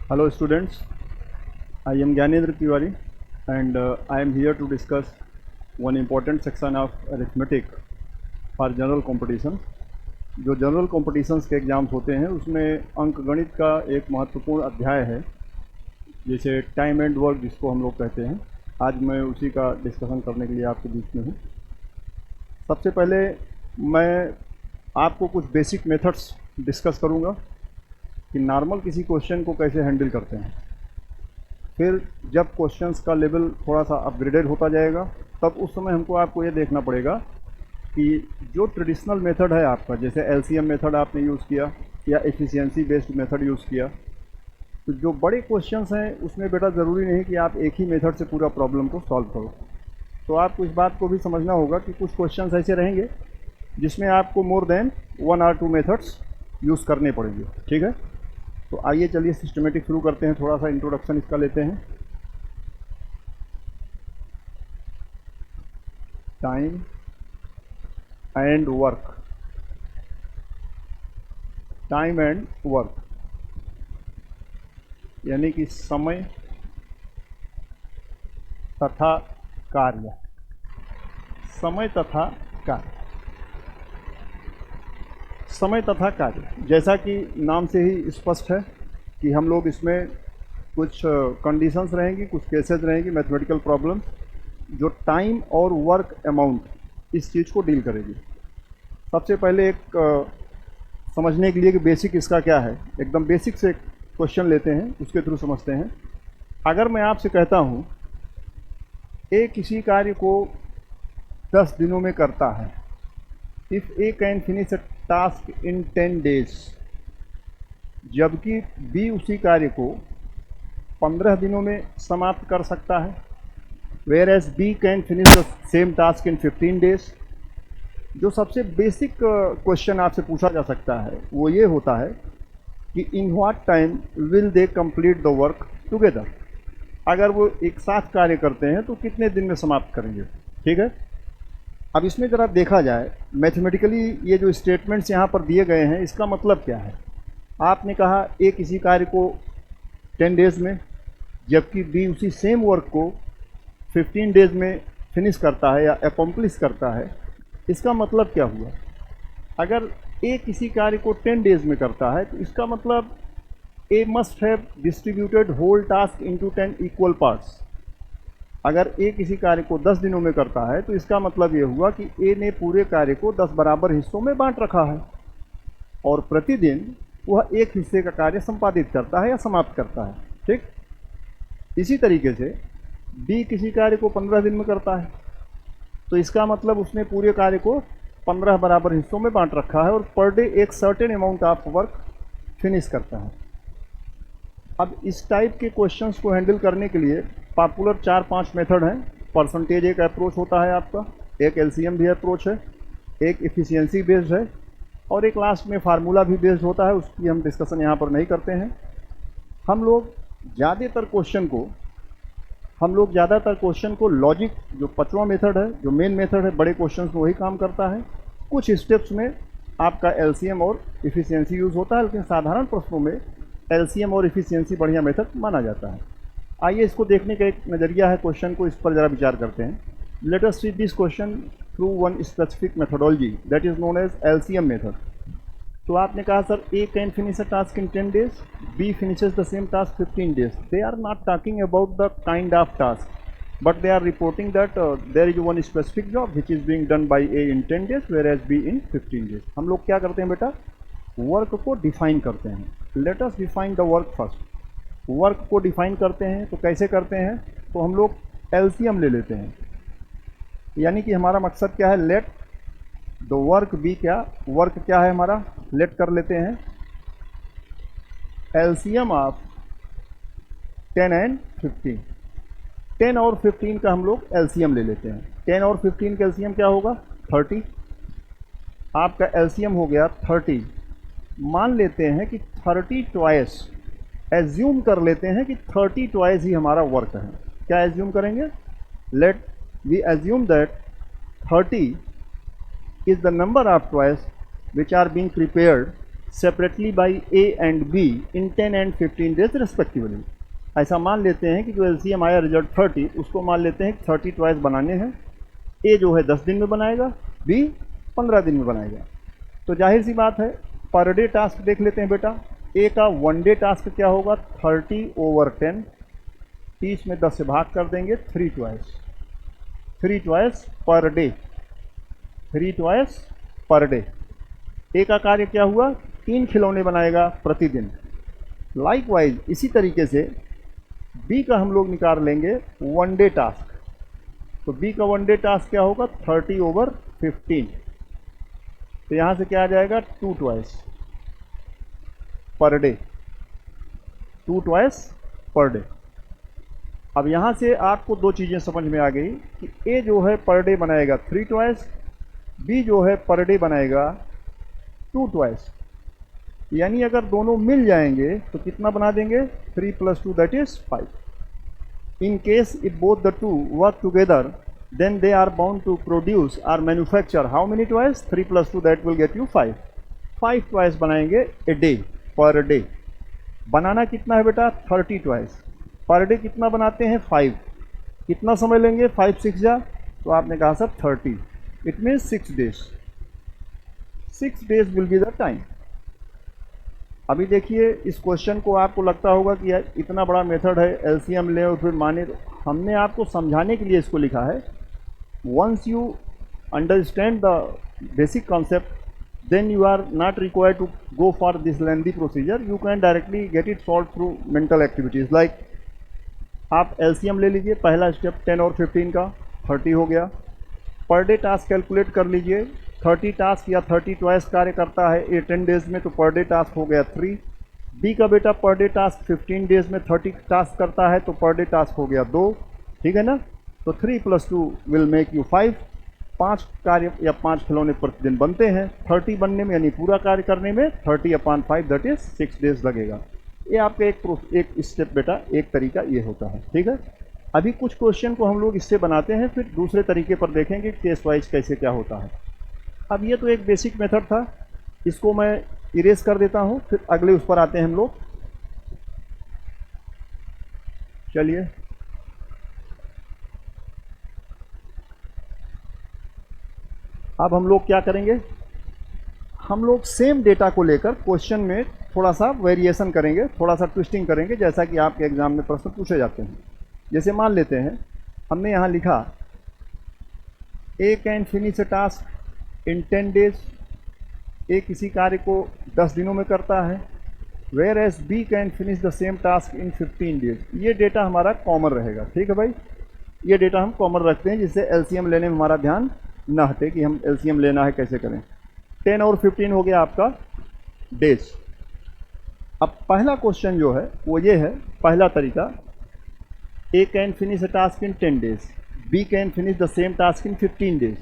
Hello students, I am Gyanendra Tiwari and I am here to discuss one important section of arithmetic for general competition. जो general competitions के exams होते हैं उसमें अंकगणित का एक महत्वपूर्ण अध्याय है, जैसे टाइम एंड वर्क जिसको हम लोग कहते हैं। आज मैं उसी का डिस्कशन करने के लिए आपके बीच में हूँ। सबसे पहले मैं आपको कुछ बेसिक मेथड्स डिस्कस करूँगा कि नॉर्मल किसी क्वेश्चन को कैसे हैंडल करते हैं। फिर जब क्वेश्चंस का लेवल थोड़ा सा अपग्रेडेड होता जाएगा तब उस समय हमको आपको ये देखना पड़ेगा कि जो ट्रेडिशनल मेथड है आपका, जैसे एलसीएम मेथड आपने यूज़ किया या एफिशिएंसी बेस्ड मेथड यूज़ किया, तो जो बड़े क्वेश्चंस हैं उसमें बेटा ज़रूरी नहीं कि आप एक ही मेथड से पूरा प्रॉब्लम को सॉल्व करो। तो आपको इस बात को भी समझना होगा कि कुछ क्वेश्चंस ऐसे रहेंगे जिसमें आपको मोर देन 1 और 2 मेथड्स यूज़ करने पड़ेंगे। ठीक है, तो आइए चलिए सिस्टमेटिक शुरू करते हैं। थोड़ा सा इंट्रोडक्शन इसका लेते हैं। Time and work, time and work यानी कि समय तथा कार्य, समय तथा कार्य, समय तथा कार्य। जैसा कि नाम से ही स्पष्ट है कि हम लोग इसमें कुछ कंडीशंस रहेंगी, कुछ केसेस रहेंगी, मैथमेटिकल प्रॉब्लम जो टाइम और वर्क अमाउंट इस चीज़ को डील करेगी। सबसे पहले एक समझने के लिए कि बेसिक इसका क्या है, एकदम बेसिक से क्वेश्चन लेते हैं, उसके थ्रू समझते हैं। अगर मैं आपसे कहता हूँ ए किसी कार्य को 10 दिनों में करता है, if A can finish a task in 10 days, जबकि बी उसी कार्य को 15 दिनों में समाप्त कर सकता है, whereas B can finish the same task in 15 days. जो सबसे बेसिक क्वेश्चन आपसे पूछा जा सकता है वो ये होता है कि in what time will they complete the work together. अगर वो एक साथ कार्य करते हैं तो कितने दिन में समाप्त करेंगे। ठीक है, अब इसमें ज़रा देखा जाए मैथमेटिकली ये जो स्टेटमेंट्स यहाँ पर दिए गए हैं इसका मतलब क्या है। आपने कहा ए किसी कार्य को 10 डेज़ में, जबकि बी उसी सेम वर्क को 15 डेज़ में फिनिश करता है या अकम्प्लिश करता है। इसका मतलब क्या हुआ, अगर ए किसी कार्य को 10 डेज़ में करता है तो इसका मतलब A must have distributed whole task into 10 equal parts. अगर ए किसी कार्य को 10 दिनों में करता है तो इसका मतलब ये हुआ कि ए ने पूरे कार्य को 10 बराबर हिस्सों में बांट रखा है और प्रतिदिन वह एक हिस्से का कार्य संपादित करता है या समाप्त करता है। ठीक, इसी तरीके से बी किसी कार्य को 15 दिन में करता है तो इसका मतलब उसने पूरे कार्य को 15 बराबर हिस्सों में बांट रखा है और पर डे एक certain amount of work finish करता है। अब इस टाइप के क्वेश्चंस को हैंडल करने के लिए पॉपुलर 4-5 मेथड हैं। परसेंटेज एक अप्रोच होता है आपका, एक एलसीएम भी अप्रोच है, एक एफिशिएंसी बेस्ड है और एक लास्ट में फार्मूला भी बेस्ड होता है। उसकी हम डिस्कशन यहाँ पर नहीं करते हैं। हम लोग ज़्यादातर क्वेश्चन को लॉजिक, जो 5वां मेथड है, जो मेन मेथड है बड़े क्वेश्चंस में, वही काम करता है। कुछ स्टेप्स में आपका एलसीएम और एफिशिएंसी यूज़ होता है, लेकिन साधारण प्रश्नों में एलसीएम और एफिशिएंसी बढ़िया मेथड माना जाता है। आइए इसको देखने का एक नज़रिया है क्वेश्चन को, इस पर ज़रा विचार करते हैं। Let us see this question through one specific methodology that is known as LCM method. तो आपने कहा sir A can finish a task in 10 days, B finishes the same task 15 days. They are not talking about the kind of task, but they are reporting that there is one specific job which is being done by A in 10 days whereas B in 15 days। हम लोग क्या करते हैं बेटा, work को define करते हैं। Let us define the work first. Work को डिफाइन करते हैं तो कैसे करते हैं, तो हम लोग एलसीएम ले लेते हैं। यानी कि हमारा मकसद क्या है, लेट द वर्क बी, क्या वर्क क्या है हमारा, लेट कर लेते हैं एलसीएम ऑफ 10 एंड 15। 10 और 15 का हम लोग एलसीएम ले लेते हैं। 10 और 15 का एलसीएम क्या होगा, 30। आपका एलसीएम हो गया 30। मान लेते हैं कि 30 ट्वाइस, एज्यूम कर लेते हैं कि 30 ट्वाइस ही हमारा वर्क है। क्या एज्यूम करेंगे, let we assume that 30 is the number of toys which are being prepared separately by A and be in 10 and 15 days respectively. ऐसा मान लेते हैं कि जो एलसीएम आया रिजल्ट 30, उसको मान लेते हैं 30 ट्वाइस बनाने हैं। ए जो है 10 दिन में बनाएगा, बी 15 दिन में बनाएगा। तो जाहिर सी बात है पर डे टास्क देख लेते हैं बेटा। ए का 1 डे टास्क क्या होगा, 30/10, 30 में 10 से भाग कर देंगे, 3 twice per day, 3 twice per day. A का कार्य क्या हुआ, 3 खिलौने बनाएगा प्रतिदिन। लाइकवाइज इसी तरीके से बी का हम लोग निकाल लेंगे 1 डे टास्क। तो बी का 1 डे टास्क क्या होगा, 30/15। तो यहाँ से क्या आ जाएगा, 2 twice per day, 2 twice per day. अब यहाँ से आपको दो चीज़ें समझ में आ गई कि ए जो है पर डे बनाएगा 3 ट्वाइस, बी जो है पर डे बनाएगा 2 ट्वाइस। यानी अगर दोनों मिल जाएंगे तो कितना बना देंगे, 3 + 2 that is 5। In case if both the two work together, then they are bound to produce or manufacture how many toys? 3 + 2 that will get you 5. 5 toys बनाएंगे a day, per day। बनाना कितना है बेटा, 30 toys। पर डे कितना बनाते हैं, 5। कितना समय लेंगे, 5 6 जा, तो आपने कहा sir 30, it means 6 days. 6 days will be the time. अभी देखिए इस क्वेश्चन को आपको लगता होगा कि यार इतना बड़ा मेथड है, एलसीएम ले और फिर माने। तो हमने आपको समझाने के लिए इसको लिखा है। Once you understand the basic concept, then you are not required to go for this lengthy procedure, you can directly get it solve through mental activities. Like आप एलसीएम ले लीजिए, पहला स्टेप 10 और 15 का 30 हो गया। पर डे टास्क कैलकुलेट कर लीजिए, 30 टास्क या 30 ट्वाइस कार्य करता है ये 10 डेज में, तो पर डे टास्क हो गया 3। बी का बेटा पर डे टास्क 15 डेज में 30 टास्क करता है, तो पर डे टास्क हो गया 2, ठीक है ना। तो 3 + 2 विल मेक यू 5। 5 कार्य या 5 खिलौने प्रतिदिन बनते हैं। 30 बनने में यानी पूरा कार्य करने में 30/5 दैट इज 6 डेज लगेगा। ये आपका एक स्टेप बेटा, एक तरीका ये होता है, ठीक है। अभी कुछ क्वेश्चन को हम लोग इससे बनाते हैं, फिर दूसरे तरीके पर देखेंगे केस वाइज कैसे क्या होता है। अब ये तो एक बेसिक मेथड था, इसको मैं इरेज कर देता हूँ, फिर अगले उस पर आते हैं हम लोग। चलिए अब हम लोग क्या करेंगे, हम लोग सेम डेटा को लेकर क्वेश्चन में थोड़ा सा वेरिएशन करेंगे, थोड़ा सा ट्विस्टिंग करेंगे, जैसा कि आपके एग्जाम में प्रश्न पूछे जाते हैं। जैसे मान लेते हैं हमने यहाँ लिखा A can finish a task in 10 days. A किसी कार्य को 10 दिनों में करता है। Whereas B can finish the same task in 15 days. ये डेटा हमारा कॉमन रहेगा, ठीक है भाई। ये डेटा हम कॉमन रखते हैं जिससे एलसीएम लेने में हमारा ध्यान ना हटे कि हम एलसीएम लेना है कैसे करें। 10 और 15 हो गया आपका डेज। अब पहला क्वेश्चन जो है वो ये है, पहला तरीका, A can finish a task in 10 days, B can finish the same task in 15 days.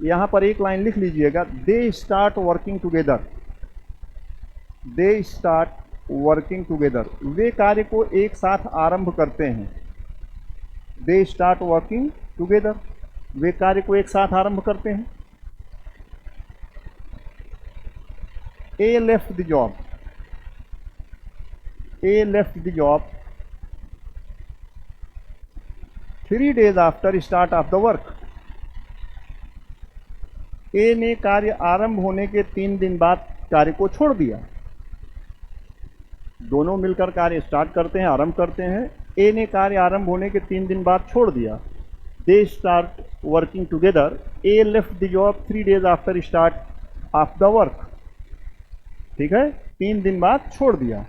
यहाँ पर एक लाइन लिख लीजिएगा, they start working together. They start working together, वे कार्य को एक साथ आरंभ करते हैं। दे स्टार्ट वर्किंग टुगेदर, वे कार्य को एक साथ आरंभ करते हैं। A left the job, A left the job 3 days after start of the work. A ने कार्य आरंभ होने के 3 दिन बाद कार्य को छोड़ दिया। दोनों मिलकर कार्य स्टार्ट करते हैं, आरंभ करते हैं। ए ने कार्य आरंभ होने के 3 दिन बाद छोड़ दिया। दे start working together, A left the job 3 days after start of the work. ठीक है, 3 दिन बाद छोड़ दिया।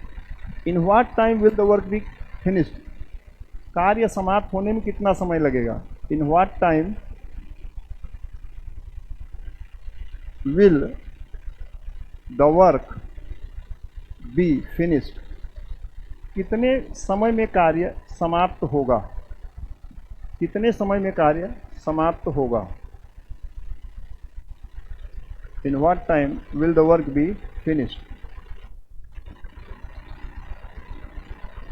In what time will the work be finished, कार्य समाप्त होने में कितना समय लगेगा। In what time will the work be finished, कितने समय में कार्य समाप्त होगा, कितने समय में कार्य समाप्त होगा। In what time will the work be finished.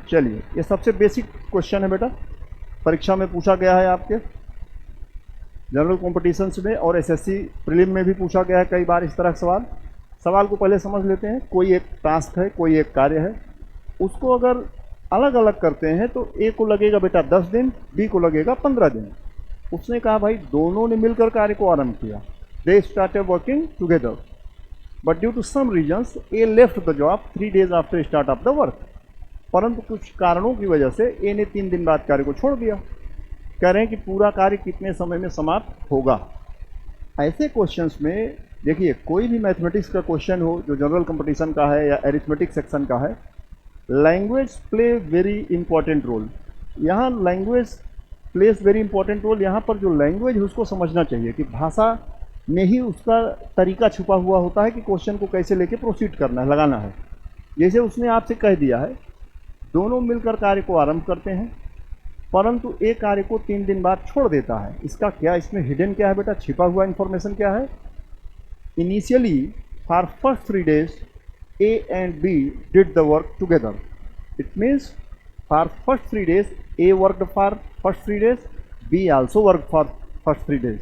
चलिए, ये सबसे बेसिक क्वेश्चन है बेटा, परीक्षा में पूछा गया है आपके जनरल कॉम्पिटिशन्स में और एसएससी प्रीलिम में भी पूछा गया है कई बार इस तरह का सवाल। सवाल को पहले समझ लेते हैं। कोई एक टास्क है, कोई एक कार्य है, उसको अगर अलग अलग करते हैं तो ए को लगेगा बेटा 10 दिन, बी को लगेगा 15 दिन। उसने कहा भाई दोनों ने मिलकर कार्य को आरंभ किया, they started working together, but due to some reasons A left the job 3 days after start of the work. परंतु कुछ कारणों की वजह से ए ने 3 दिन बाद कार्य को छोड़ दिया। कह रहे हैं कि पूरा कार्य कितने समय में समाप्त होगा। ऐसे क्वेश्चंस में देखिए, कोई भी मैथमेटिक्स का क्वेश्चन हो जो जनरल कंपटीशन का है या एरिथमेटिक सेक्शन का है, language play very important role. यहाँ language plays very important role. यहाँ पर जो लैंग्वेज है उसको समझना चाहिए कि भाषा में ही उसका तरीका छुपा हुआ होता है कि क्वेश्चन को कैसे लेके प्रोसीड करना है, लगाना है। जैसे उसने आपसे कह दिया है दोनों मिलकर कार्य को आरंभ करते हैं, परंतु एक कार्य को 3 दिन बाद छोड़ देता है। इसका क्या, इसमें हिडन क्या है बेटा, छिपा हुआ इन्फॉर्मेशन क्या है? Initially for first 3 days A and B did the work together. It means for first 3 days A worked for first 3 days, B also worked for first 3 days.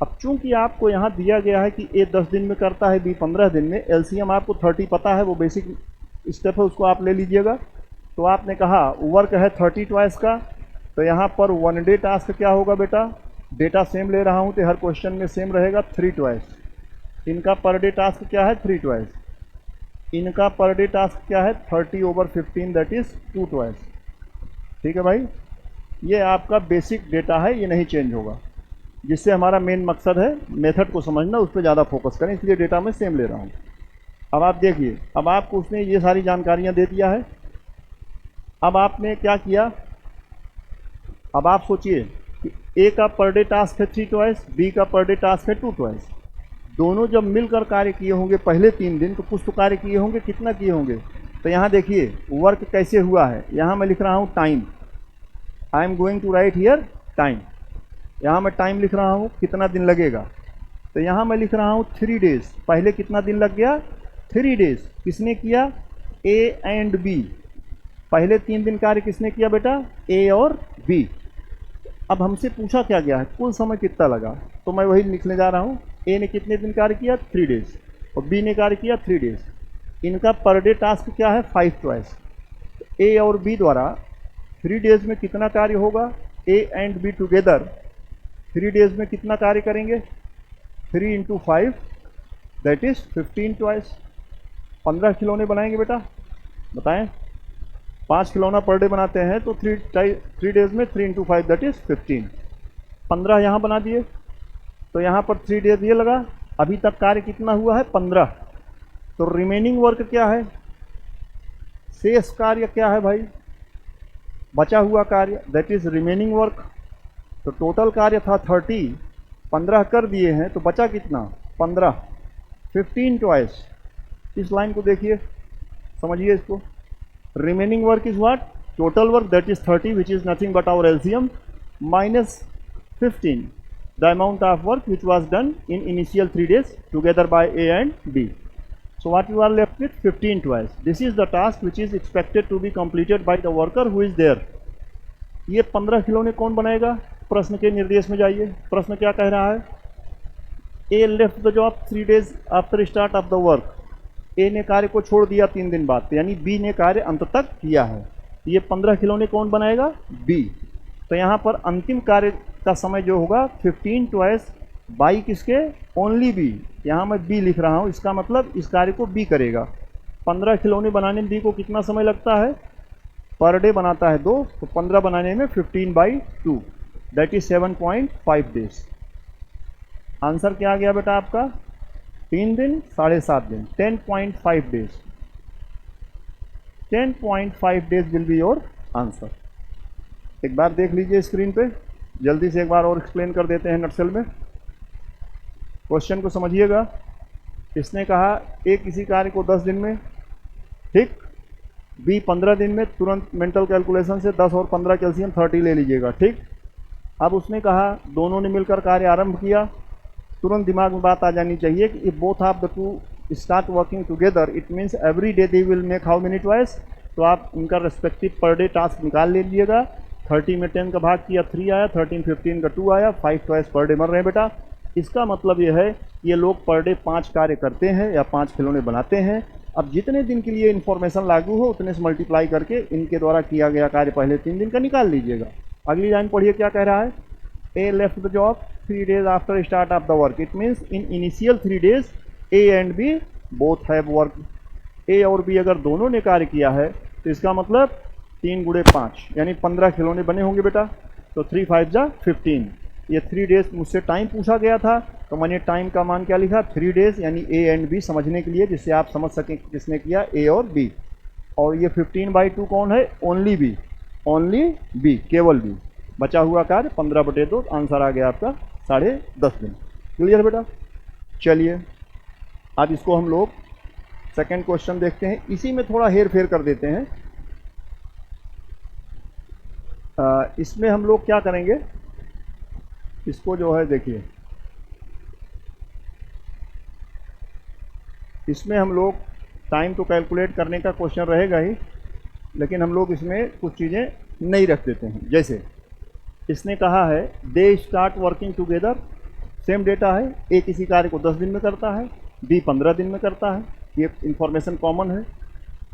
अब चूंकि आपको यहाँ दिया गया है कि A 10 दिन में करता है, B 15 दिन में, LCM आपको 30 पता है, वो बेसिक स्टेप है, उसको आप ले लीजिएगा। तो आपने कहा वर्क है 30 ट्वाइस का, तो यहाँ पर 1 day टास्क क्या होगा बेटा, डेटा सेम ले रहा हूँ तो हर क्वेश्चन में सेम रहेगा 3 ट्वाइस। इनका पर डे टास्क क्या है 3 ट्वाइस, इनका पर डे टास्क क्या है 30/15 दैट इज 2 ट्वाइस। ठीक है भाई, ये आपका बेसिक डेटा है, ये नहीं चेंज होगा। जिससे हमारा मेन मकसद है मेथड को समझना, उस पर ज़्यादा फोकस करें, इसलिए डेटा मैं सेम ले रहा हूँ। अब आप देखिए, अब आपको उसने ये सारी जानकारियाँ दे दिया है। अब आपने क्या किया, अब आप सोचिए कि ए का पर डे टास्क है 3 ट्वाइस, बी का पर डे टास्क है 2 ट्वाइस। दोनों जब मिलकर कार्य किए होंगे पहले 3 दिन, तो कुछ तो कार्य किए होंगे, कितना किए होंगे? तो यहाँ देखिए वर्क कैसे हुआ है, यहाँ मैं लिख रहा हूँ time, I am going to write here time. यहाँ मैं टाइम लिख रहा हूँ कितना दिन लगेगा, तो यहाँ मैं लिख रहा हूँ 3 days। पहले कितना दिन लग गया 3 days। किसने किया, ए एंड बी। पहले 3 दिन कार्य किसने किया बेटा, ए और बी। अब हमसे पूछा क्या गया है, कुल समय कितना लगा, तो मैं वही लिखने जा रहा हूँ। ए ने कितने दिन कार्य किया 3 days, और बी ने कार्य किया 3 days। इनका पर डे टास्क क्या है 5 ट्वाइस। ए और बी द्वारा 3 days में कितना कार्य होगा, ए एंड बी टुगेदर 3 days में कितना कार्य करेंगे, 3 × 5 दैट इज 15 ट्वाइस। 15 खिलौने बनाएंगे बेटा, बताएं। 5 खिलौना पर डे बनाते हैं, तो 3 days में 3 × 5 दैट इज 15। 15 यहाँ बना दिए, तो यहाँ पर 3 days ये लगा। अभी तक कार्य कितना हुआ है 15। तो रिमेनिंग वर्क क्या है, शेष कार्य क्या है भाई, बचा हुआ कार्य दैट इज रिमेनिंग वर्क। तो टोटल कार्य था 30, 15 कर दिए हैं, तो बचा कितना 15, 15 ट्वाइस। इस लाइन को देखिए, समझिए इसको। Remaining work is what, total work that is 30 which is nothing but our LCM minus 15, the amount of work which was done in initial 3 days together by A and B. So what you are left with 15 twice. This is the task which is expected to be completed by the worker who is there. ये 15 खिलौने कौन बनाएगा, प्रश्न के निर्देश में जाइए। प्रश्न क्या कह रहा है, A left the job 3 days after start of the work. A ने कार्य को छोड़ दिया 3 दिन बाद, यानी B ने कार्य अंत तक किया है। ये 15 खिलौने कौन बनाएगा, B। तो यहाँ पर अंतिम कार्य का समय जो होगा 15 ट्वाइस बाई किसके, ओनली बी। यहाँ मैं बी लिख रहा हूँ, इसका मतलब इस कार्य को बी करेगा। 15 खिलौने बनाने में बी को कितना समय लगता है, पर डे बनाता है 2, तो 15 बनाने में 15/2 दैट इज 7.5 days। आंसर क्या आ गया बेटा आपका, 3 दिन 7.5 दिन, 10.5 days। 10.5 days will be your answer. एक बार देख लीजिए स्क्रीन पे, जल्दी से एक बार और एक्सप्लेन कर देते हैं नटसेल में। क्वेश्चन को समझिएगा। इसने कहा ए किसी कार्य को 10 दिन में, ठीक, बी 15 दिन में। तुरंत मेंटल कैलकुलेशन से 10 और 15 कैल्शियम 30 ले लीजिएगा, ठीक। अब उसने कहा दोनों ने मिलकर कार्य आरंभ किया। तुरंत दिमाग में बात आ जानी चाहिए कि if both of the to start working together it means every day they will make how many twice. तो आप उनका रेस्पेक्टिव पर डे टास्क निकाल लीजिएगा। 30 में 10 का भाग किया 3 आया, 13 15 का 2 आया, 5 ट्वाइस पर डे मर रहे हैं बेटा। इसका मतलब यह है ये लोग पर डे 5 कार्य करते हैं या 5 खिलौने बनाते हैं। अब जितने दिन के लिए इन्फॉर्मेशन लागू हो उतने से मल्टीप्लाई करके इनके द्वारा किया गया कार्य पहले 3 दिन का निकाल लीजिएगा। अगली लाइन पढ़िए क्या कह रहा है, A left the job 3 days after start of the work. It means in initial 3 days A and B both have work. A और बी अगर दोनों ने कार्य किया है तो इसका मतलब 3 गुणे 5 यानी 15 खिलौने बने होंगे बेटा। तो 3 5 जा 15। ये 3 days मुझसे टाइम पूछा गया था तो मैंने टाइम का मान क्या लिखा 3 days, यानी ए एंड बी समझने के लिए, जिससे आप समझ सकें किसने किया ए और बी। और ये 15/2 कौन है, ओनली बी, ओनली बी, केवल बी। बचा हुआ कार्य 15/2, आंसर आ गया आपका 10.5 दिन। क्लियर बेटा। चलिए अब इसको हम लोग सेकंड क्वेश्चन देखते हैं। इसी में थोड़ा हेर फेर कर देते हैं। इसमें हम लोग क्या करेंगे, इसको जो है देखिए, इसमें हम लोग टाइम तो कैलकुलेट करने का क्वेश्चन रहेगा ही, लेकिन हम लोग इसमें कुछ चीज़ें नहीं रख देते हैं। जैसे इसने कहा है दे start working together, same data है, ए किसी कार्य को 10 दिन में करता है, बी 15 दिन में करता है, ये इंफॉर्मेशन कॉमन है।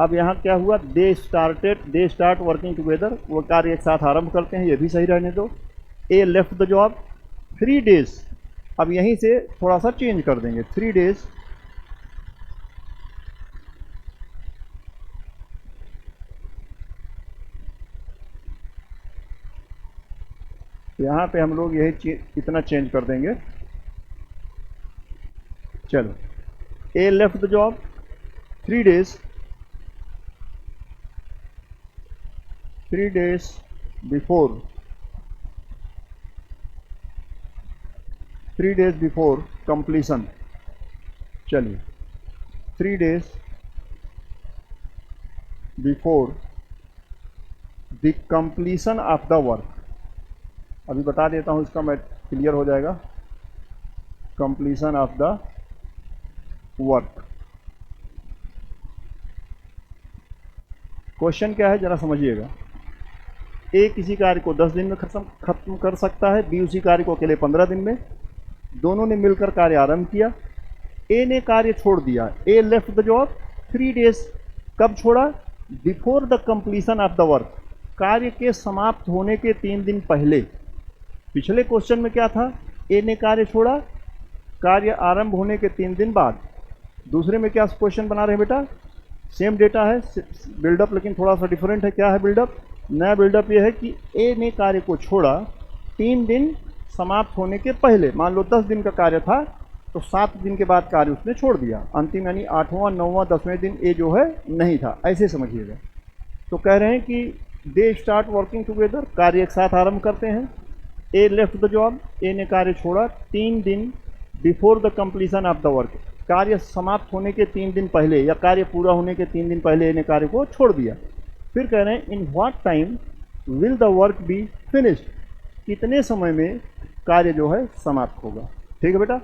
अब यहाँ क्या हुआ, दे स्टार्ट वर्किंग टुगेदर, वो कार्य एक साथ आरंभ करते हैं, ये भी सही रहने दो। ए लेफ्ट द जॉब 3 days, अब यहीं से थोड़ा सा चेंज कर देंगे, 3 days यहाँ पे हम लोग यही इतना चेंज कर देंगे। चलो A left the job 3 days before 3 days before completion. चलिए 3 days before the completion of the work. अभी बता देता हूँ, इसका मैं क्लियर हो जाएगा। Completion of the work, question क्या है जरा समझिएगा। ए किसी कार्य को 10 दिन में खत्म कर सकता है, बी उसी कार्य को अकेले 15 दिन में। दोनों ने मिलकर कार्य आरंभ किया, ए ने कार्य छोड़ दिया, ए लेफ्ट द जॉब 3 days, कब छोड़ा, before the completion of the work, कार्य के समाप्त होने के 3 दिन पहले। पिछले क्वेश्चन में क्या था, ए ने कार्य छोड़ा, कार्य आरंभ होने के 3 दिन बाद। दूसरे में क्या क्वेश्चन बना रहे हैं बेटा, सेम डेटा है, बिल्डअप लेकिन थोड़ा सा डिफरेंट है। क्या है बिल्डअप, नया बिल्डअप ये है कि ए ने कार्य को छोड़ा 3 दिन समाप्त होने के पहले। मान लो 10 दिन का कार्य था तो 7 दिन के बाद कार्य उसने छोड़ दिया, अंतिम यानी 8वां 9वां 10वें दिन ए जो है नहीं था, ऐसे समझिएगा। तो कह रहे हैं कि दे स्टार्ट वर्किंग टुगेदर, कार्य एक साथ आरंभ करते हैं। ए लेफ्ट द जॉब, ए ने कार्य छोड़ा 3 दिन before the completion of the work, कार्य समाप्त होने के 3 दिन पहले या कार्य पूरा होने के 3 दिन पहले ए ने कार्य को छोड़ दिया। फिर कह रहे हैं in what time will the work be finished, कितने समय में कार्य जो है समाप्त होगा। ठीक है बेटा,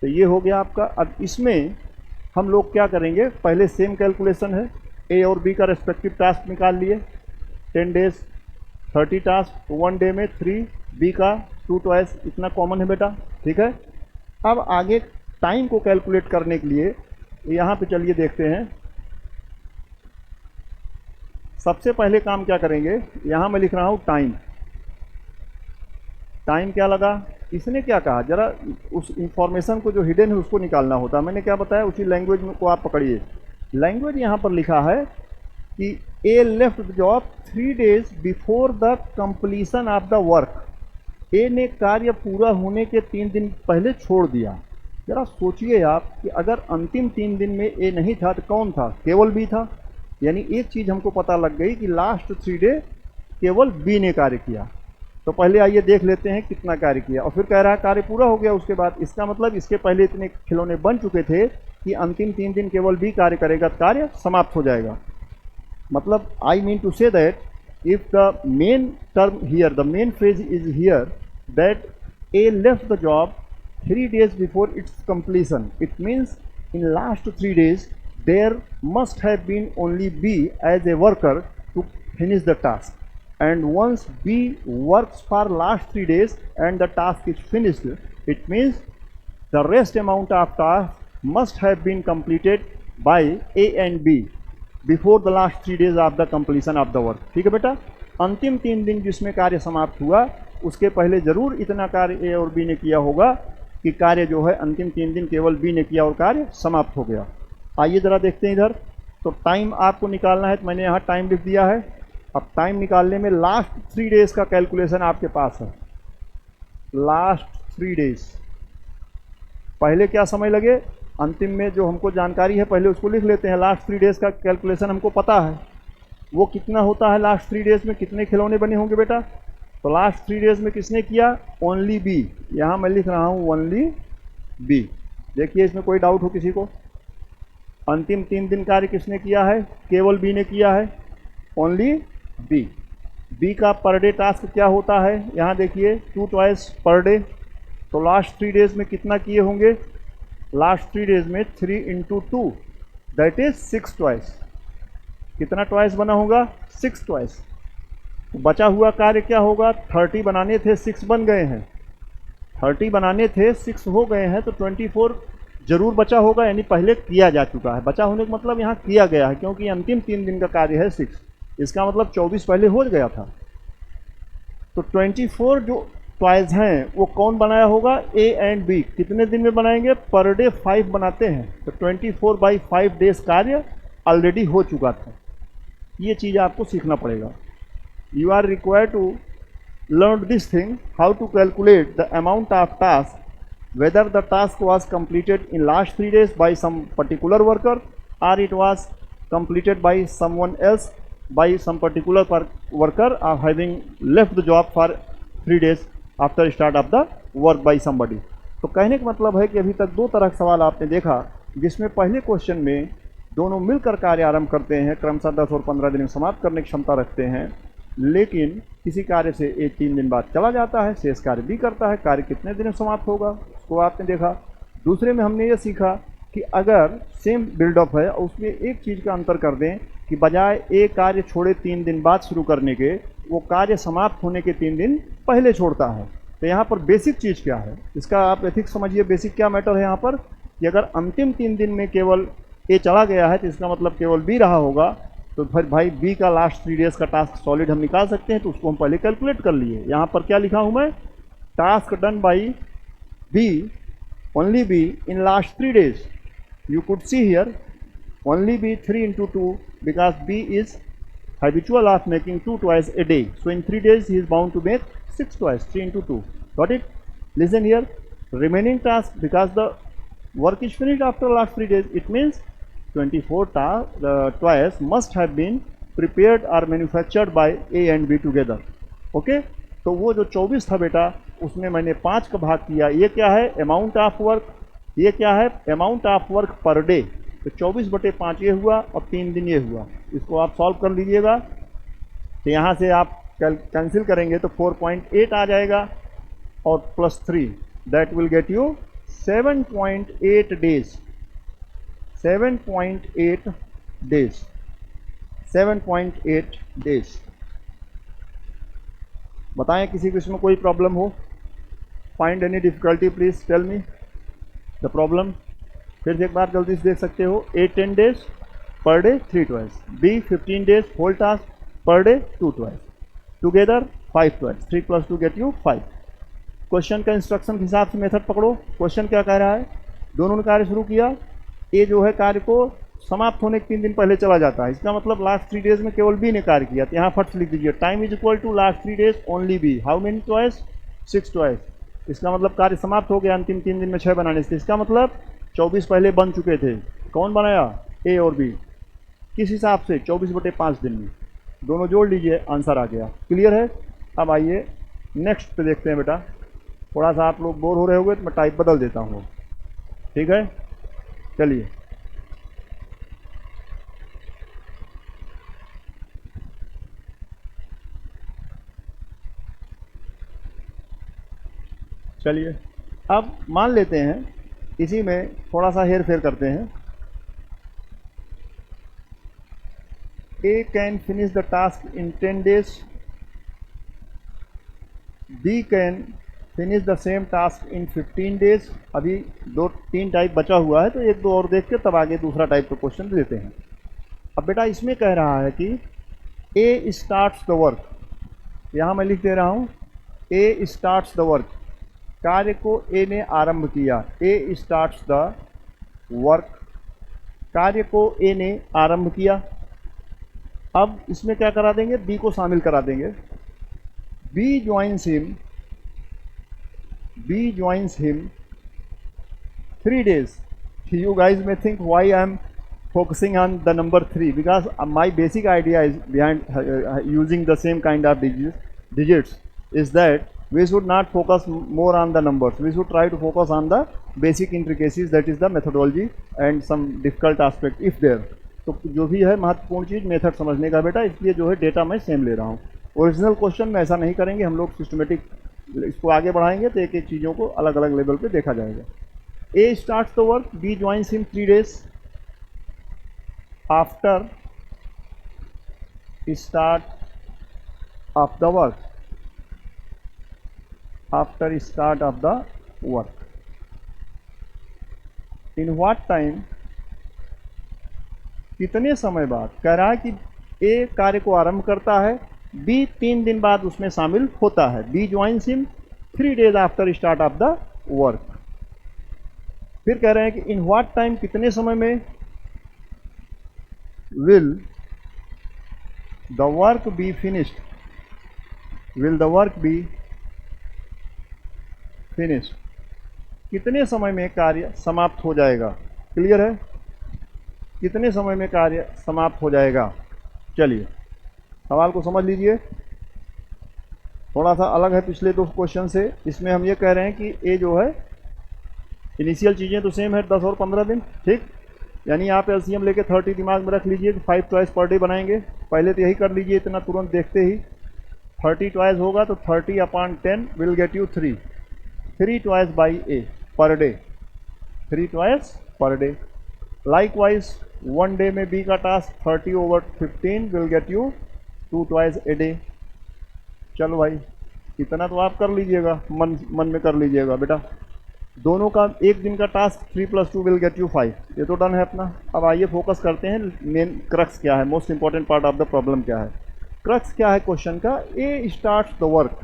तो ये हो गया आपका। अब इसमें हम लोग क्या करेंगे, पहले सेम कैलकुलेशन है, ए और बी का रेस्पेक्टिव टास्क निकाल लिए, 10 days 30 टास्क, 1 day में 3, बी का 2 twice, इतना कॉमन है बेटा। ठीक है, अब आगे टाइम को कैलकुलेट करने के लिए यहाँ पे चलिए देखते हैं। सबसे पहले काम क्या करेंगे, यहाँ मैं लिख रहा हूँ टाइम। टाइम क्या लगा, इसने क्या कहा, जरा उस इंफॉर्मेशन को जो हिडन है उसको निकालना होता है। मैंने क्या बताया, उसी लैंग्वेज को आप पकड़िए। लैंग्वेज यहाँ पर लिखा है कि A left the job 3 days before the completion of the work, A ने कार्य पूरा होने के 3 दिन पहले छोड़ दिया। जरा सोचिए आप कि अगर अंतिम 3 दिन में ए नहीं था तो कौन था, केवल बी था। यानी एक चीज़ हमको पता लग गई कि लास्ट 3 day केवल बी ने कार्य किया। तो पहले आइए देख लेते हैं कितना कार्य किया, और फिर कह रहा है कार्य पूरा हो गया उसके बाद। इसका मतलब इसके पहले इतने खिलौने बन चुके थे कि अंतिम 3 दिन केवल बी कार्य करेगा, कार्य समाप्त हो जाएगा। मतलब I mean to say that if the main term here, the main phrase is here that A left the job 3 days before its completion, it means in last 3 days there must have been only B as a worker to finish the task, and once B works for last 3 days and the task is finished, it means the rest amount of task must have been completed by A and B before the last 3 days of the completion of the work. ठीक है बेटा, अंतिम 3 दिन जिसमें कार्य समाप्त हुआ उसके पहले जरूर इतना कार्य ए और बी ने किया होगा कि कार्य जो है अंतिम 3 दिन केवल बी ने किया और कार्य समाप्त हो गया। आइए ज़रा देखते हैं इधर। तो टाइम आपको निकालना है, तो मैंने यहाँ टाइम लिख दिया है। अब टाइम निकालने में लास्ट 3 days का कैलकुलेशन आपके पास है। लास्ट 3 days पहले क्या समय लगे, अंतिम में जो हमको जानकारी है पहले उसको लिख लेते हैं। लास्ट 3 days का कैलकुलेशन हमको पता है, वो कितना होता है। लास्ट 3 days में कितने खिलौने बने होंगे बेटा, तो लास्ट 3 days में किसने किया, ओनली बी। यहाँ मैं लिख रहा हूँ ओनली बी। देखिए इसमें कोई डाउट हो किसी को, अंतिम 3 दिन कार्य किसने किया है, केवल बी ने किया है, ओनली बी। बी का पर डे टास्क क्या होता है, यहाँ देखिए 2 twice पर डे। तो लास्ट 3 days में कितना किए होंगे, लास्ट 3 days में 3 into 2 दैट इज 6 twice। कितना ट्वाइस बना होगा, 6 twice। बचा हुआ कार्य क्या होगा, 30 बनाने थे 6 बन गए हैं, 30 बनाने थे 6 हो गए हैं, तो 24 जरूर बचा होगा, यानी पहले किया जा चुका है। बचा होने का मतलब यहाँ किया गया है, क्योंकि अंतिम 3 दिन का कार्य है 6, इसका मतलब 24 पहले हो गया था। तो 24 जो ट्वाइस हैं वो कौन बनाया होगा, ए एंड बी। कितने दिन में बनाएंगे, पर डे 5 बनाते हैं, तो 24/5 days कार्य ऑलरेडी हो चुका था। ये चीज़ आपको सीखना पड़ेगा। You are required to learn this thing, how to calculate the amount of task, whether the task was completed in last 3 days by some particular worker or it was completed by someone else by some particular worker or having left the job for 3 days after start of the work by somebody। तो कहने का मतलब है कि अभी तक 2 तरह का सवाल आपने देखा, जिसमें पहले क्वेश्चन में दोनों मिलकर कार्य आरंभ करते हैं, क्रमशः 10 और 15 दिन में समाप्त करने की क्षमता रखते हैं, लेकिन किसी कार्य से एक 3 दिन बाद चला जाता है, शेष कार्य भी करता है। कार्य कितने दिन में समाप्त होगा उसको आपने देखा। दूसरे में हमने ये सीखा कि अगर सेम बिल्डअप है और उसमें एक चीज़ का अंतर कर दें कि बजाय एक कार्य छोड़े 3 दिन बाद शुरू करने के, वो कार्य समाप्त होने के 3 दिन पहले छोड़ता है। तो यहाँ पर बेसिक चीज़ क्या है, इसका आप एथिक्स समझिए। बेसिक क्या मैटर है यहाँ पर कि अगर अंतिम 3 दिन में केवल ए चला गया है तो इसका मतलब केवल बी रहा होगा, तो फिर भाई बी का लास्ट 3 days का टास्क सॉलिड हम निकाल सकते हैं, तो उसको हम पहले कैलकुलेट कर लिए। यहाँ पर क्या लिखा हूँ मैं, task done by B only B in last 3 days। You could see here only B 3 into 2 because B is habitual of making 2 twice a day, so in 3 days he is bound to make 6 twice, 3 into 2। got it? Listen here, remaining task, because the work is finished after last 3 days, it means 24 twice must have been prepared or manufactured by A and B together। Okay, तो वो जो 24 था बेटा उसमें मैंने 5 का भाग किया। ये क्या है, अमाउंट ऑफ वर्क, ये क्या है, amount of work per day. तो 24/5 ये हुआ और 3 दिन ये हुआ। इसको आप सॉल्व कर लीजिएगा, तो यहाँ से आप कैंसिल करेंगे तो 4.8 आ जाएगा और +3 that will get you 7.8 days। 7.8 days, 7.8 days। बताएं किसी को इसमें कोई प्रॉब्लम हो, find any difficulty please tell me the problem. फिर से एक बार जल्दी से देख सकते हो, A 10 days per day 3 twice, B 15 days whole task per day 2 twice, together 5 twice, 3 + 2 get you 5। Question का इंस्ट्रक्शन के हिसाब से मेथड पकड़ो। क्वेश्चन क्या कह रहा है, दोनों ने कार्य शुरू किया, ए जो है कार्य को समाप्त होने के 3 दिन पहले चला जाता है, इसका मतलब लास्ट 3 days में केवल बी ने कार्य किया। तो यहाँ फट से लिख दीजिए, time is equal to last 3 days only B, how many twice, 6 twice। इसका मतलब कार्य समाप्त हो गया अंतिम 3 दिन में 6 बनाने से, इसका मतलब 24 पहले बन चुके थे। कौन बनाया, ए और बी। किस हिसाब से, 24/5 दिन में। दोनों जोड़ लीजिए, आंसर आ गया। क्लियर है? अब आइए नेक्स्ट पे देखते हैं बेटा। थोड़ा सा आप लोग बोर हो रहे होंगे तो मैं टाइप बदल देता हूँ, ठीक है? चलिए चलिए अब मान लेते हैं, इसी में थोड़ा सा हेर फेर करते हैं। A can finish the task in 10 days, B can finish the same task in 15 days. अभी 2-3 टाइप बचा हुआ है, तो एक दो और देख के तब आगे दूसरा टाइप का क्वेश्चन देते हैं। अब बेटा इसमें कह रहा है कि ए स्टार्ट्स द वर्क, यहाँ मैं लिख दे रहा हूँ ए स्टार्ट्स द वर्क, कार्य को ए ने आरंभ किया। ए स्टार्ट्स द वर्क, कार्य को ए ने आरंभ किया। अब इसमें क्या करा देंगे, बी को शामिल करा देंगे। B joins him, B joins him 3 days. You guys may think why I am focusing on the number 3, because my basic idea is behind using the same kind of digits is that we should not focus more on the numbers. We should try to focus on the basic intricacies, that is the methodology and some difficult aspect if there. तो जो भी है महत्वपूर्ण चीज़ method समझने का बेटा, इसलिए जो है डेटा मैं सेम ले रहा हूँ। ओरिजिनल क्वेश्चन में ऐसा नहीं करेंगे हम लोग, सिस्टमेटिक इसको आगे बढ़ाएंगे तो एक एक चीज़ों को अलग अलग लेवल पे देखा जाएगा। A starts the work, B joins him 3 days after start of the work. After start of the work. In what time? कितने समय बाद? कह रहा है कि A कार्य को आरंभ करता है, B 3 दिन बाद उसमें शामिल होता है। B joins him 3 days after start of the work. फिर कह रहे हैं कि इन व्हाट टाइम, कितने समय में, will the work be finished, will the work be finished, कितने समय में कार्य समाप्त हो जाएगा। क्लियर है, कितने समय में कार्य समाप्त हो जाएगा। चलिए सवाल को समझ लीजिए, थोड़ा सा अलग है पिछले दो क्वेश्चन से। इसमें हम ये कह रहे हैं कि ए जो है इनिशियल चीज़ें तो सेम है, 10 और 15 दिन, ठीक। यानी आप एलसीएम लेके 30 दिमाग में रख लीजिए कि 5 टॉयज पर डे बनाएंगे। पहले तो यही कर लीजिए, इतना तुरंत देखते ही 30 टॉयज होगा तो 30/10 will get you 3 toys by ए पर day, 3 toys per day. Likewise 1 day में बी का task 30/15 will get you 2 toys a day. चलो भाई इतना तो आप कर लीजिएगा, मन में कर लीजिएगा बेटा। दोनों का एक दिन का टास्क 3 + 2 विल गेट यू 5, ये तो डन है अपना। अब आइए फोकस करते हैं, मेन क्रक्स क्या है, most important part of the problem क्या है। क्रक्स क्या है क्वेश्चन का, A starts the work,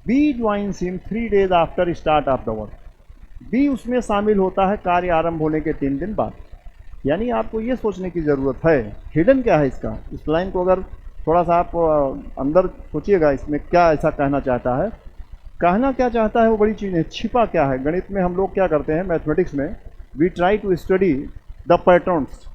B joins him 3 days after start of the work. B उसमें शामिल होता है कार्य आरंभ होने के 3 दिन बाद। यानी आपको ये सोचने की ज़रूरत है हिडन क्या है इसका। इस लाइन को अगर थोड़ा सा आप अंदर सोचिएगा, इसमें क्या ऐसा कहना चाहता है, कहना क्या चाहता है वो बड़ी चीज़ है। छिपा क्या है, गणित में हम लोग क्या करते हैं, मैथमेटिक्स में we try to study the patterns.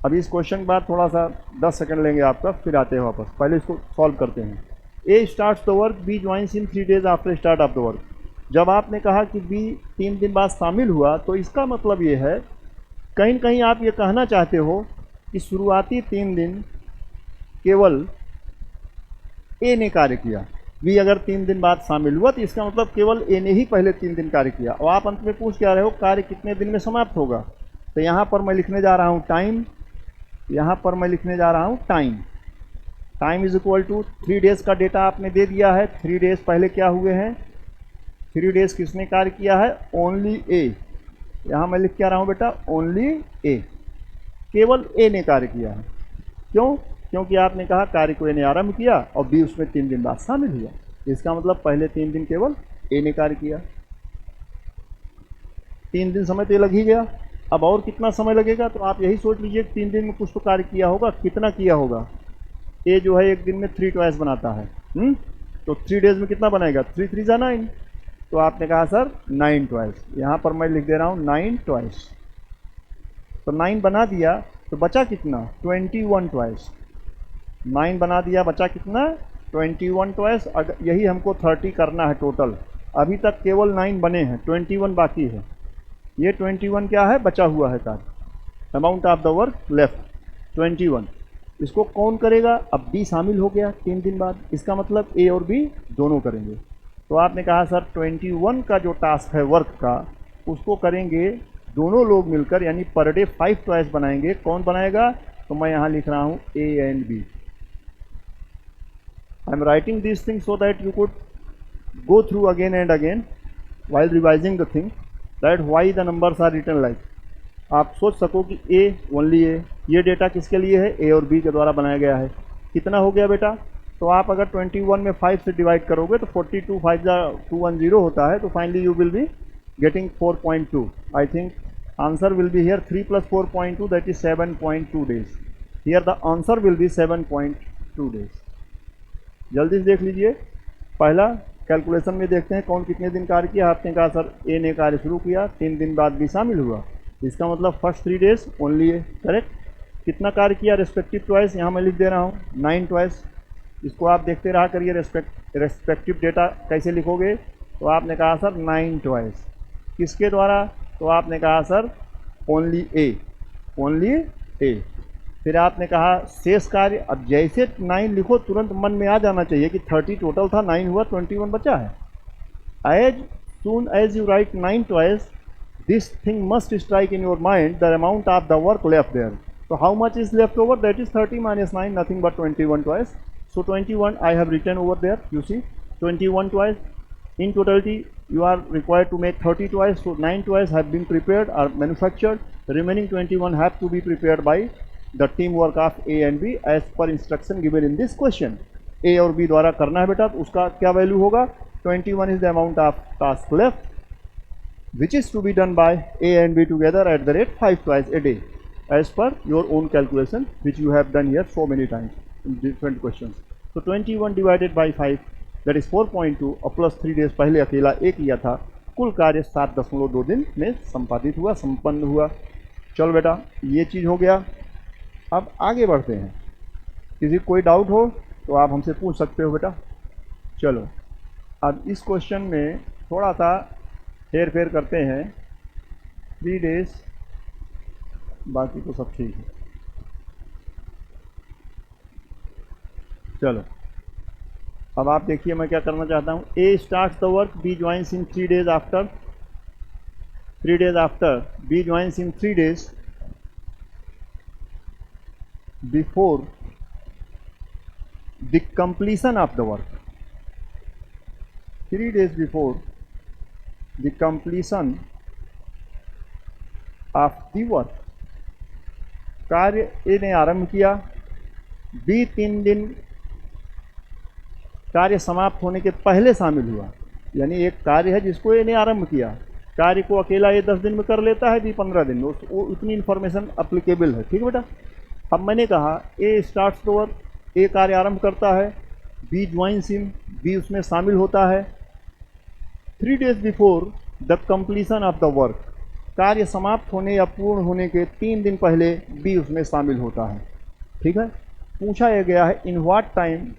अभी इस क्वेश्चन के बाद थोड़ा सा 10 सेकंड लेंगे आपका, फिर आते हैं वापस, पहले इसको सॉल्व करते हैं। A starts the work, B joins in 3 days after start of the work. जब आपने कहा कि बी 3 दिन बाद शामिल हुआ, तो इसका मतलब ये है कहीं न कहीं आप ये कहना चाहते हो कि शुरुआती 3 दिन केवल ए ने कार्य किया। बी अगर 3 दिन बाद शामिल हुआ तो इसका मतलब केवल ए ने ही पहले 3 दिन कार्य किया। और आप अंत में पूछ क्या रहे हो, कार्य कितने दिन में समाप्त होगा। तो यहाँ पर मैं लिखने जा रहा हूँ टाइम, यहाँ पर मैं लिखने जा रहा हूँ time. Time is equal to 3 days का डेटा आपने दे दिया है। 3 days पहले क्या हुए हैं, 3 days किसने कार्य किया है, ओनली ए। यहाँ मैं लिख क्या रहा हूँ बेटा, ओनली ए, केवल ए ने कार्य किया है। क्यों, क्योंकि आपने कहा कार्य को ए ने आरंभ किया और बी उसमें 3 दिन बाद शामिल हुआ। इसका मतलब पहले 3 दिन केवल ए ने कार्य किया। 3 दिन समय तो लग ही गया। अब और कितना समय लगेगा, तो आप यही सोच लीजिए 3 दिन में कुछ तो कार्य किया होगा। कितना किया होगा, ए जो है एक दिन में 3 टॉयज बनाता है, तो 3 days में कितना बनाएगा, 3 3 जा 9। तो आपने कहा सर 9 टॉयज, यहाँ पर मैं लिख दे रहा हूँ 9 टॉयज। तो 9 बना दिया तो बचा कितना, 21 टॉयज। 9 बना दिया, बचा कितना, 21 टॉयज। अगर यही हमको 30 करना है टोटल, अभी तक केवल 9 बने हैं, 21 बाकी है। ये 21 क्या है, बचा हुआ है कार्य, amount of the work left 21। इसको कौन करेगा, अब बी शामिल हो गया 3 दिन बाद, इसका मतलब ए और बी दोनों करेंगे। तो आपने कहा सर 21 का जो टास्क है वर्क का, उसको करेंगे दोनों लोग मिलकर, यानी पर डे 5 टॉयज बनाएंगे। कौन बनाएगा, तो मैं यहाँ लिख रहा हूँ A and B. I am writing this thing so that you could go through again and again while revising the thing that why the numbers are written like. आप सोच सको कि ए ओनली ए, ये डेटा किसके लिए है, ए और B के द्वारा बनाया गया है. कितना हो गया बेटा, तो आप अगर 21 में 5 से डिवाइड करोगे तो 42 5 210 होता है, तो finally you will be getting 4.2. I think answer will be here 3 + 4.2 that is 7.2 days. Here the answer will be 7.2 days. जल्दी से देख लीजिए. पहला कैलकुलेशन में देखते हैं कौन कितने दिन कार्य किया. आपने कहा सर ए ने कार्य शुरू किया, 3 दिन बाद बी शामिल हुआ, इसका मतलब फर्स्ट 3 days ओनली ए. करेक्ट. कितना कार्य किया रेस्पेक्टिव ट्वाइस, यहाँ मैं लिख दे रहा हूँ 9 ट्वाइस. इसको आप देखते रहा करिए. रेस्पेक्टिव डेटा कैसे लिखोगे, तो आपने कहा सर 9 ट्वाइस. किसके द्वारा, तो आपने कहा सर ओनली ए, ओनली ए. फिर आपने कहा शेष कार्य. अब जैसे 9 लिखो तुरंत मन में आ जाना चाहिए कि 30 टोटल था, 9 हुआ, 21 बचा है. As soon as you write 9 twice, this thing must strike in your mind the amount of the work left there. So how much is left over, that is 30 minus 9, nothing but 21 twice. So 21 I have written over there, you see 21 twice. In totality you are required to make 30 twice, so 9 twice have been prepared or manufactured. The remaining 21 have to be prepared by the teamwork of A and B as per instruction given in this question. A और B द्वारा करना है बेटा, तो उसका क्या value होगा, 21 is the amount of task left which is to be done by A and B together at the rate 5 twice a day as per your own calculation which you have done here so many times in different questions. So 21 divided by 5 that is 4.2 और plus 3 days पहले अकेला ए किया था. कुल कार्य 7.2 दिन में संपादित हुआ, संपन्न हुआ. चलो बेटा ये चीज़ हो गया. अब आगे बढ़ते हैं. किसी कोई डाउट हो तो आप हमसे पूछ सकते हो बेटा. चलो अब इस क्वेश्चन में थोड़ा सा हेर फेर करते हैं. 3 days, बाकी तो सब ठीक है. चलो अब आप देखिए मैं क्या करना चाहता हूँ. A starts the work, B joins in 3 days after. 3 days after B joins in 3 days before the completion of the work. 3 days before the completion of the work. कार्य ए ने आरंभ किया, बी 3 दिन कार्य समाप्त होने के पहले शामिल हुआ. यानी एक कार्य है जिसको ए ने आरंभ किया, कार्य को अकेला ए 10 दिन में कर लेता है, बी 15 दिन में. वो इतनी इन्फॉर्मेशन अप्लीकेबल है. ठीक है बेटा. अब मैंने कहा ए स्टार्ट्स द वर्क, ए कार्य आरंभ करता है, बी ज्वाइंस इन, बी उसमें शामिल होता है. 3 days before the completion of the work, कार्य समाप्त होने या पूर्ण होने के 3 दिन पहले बी उसमें शामिल होता है. ठीक है. पूछा यह गया है in what time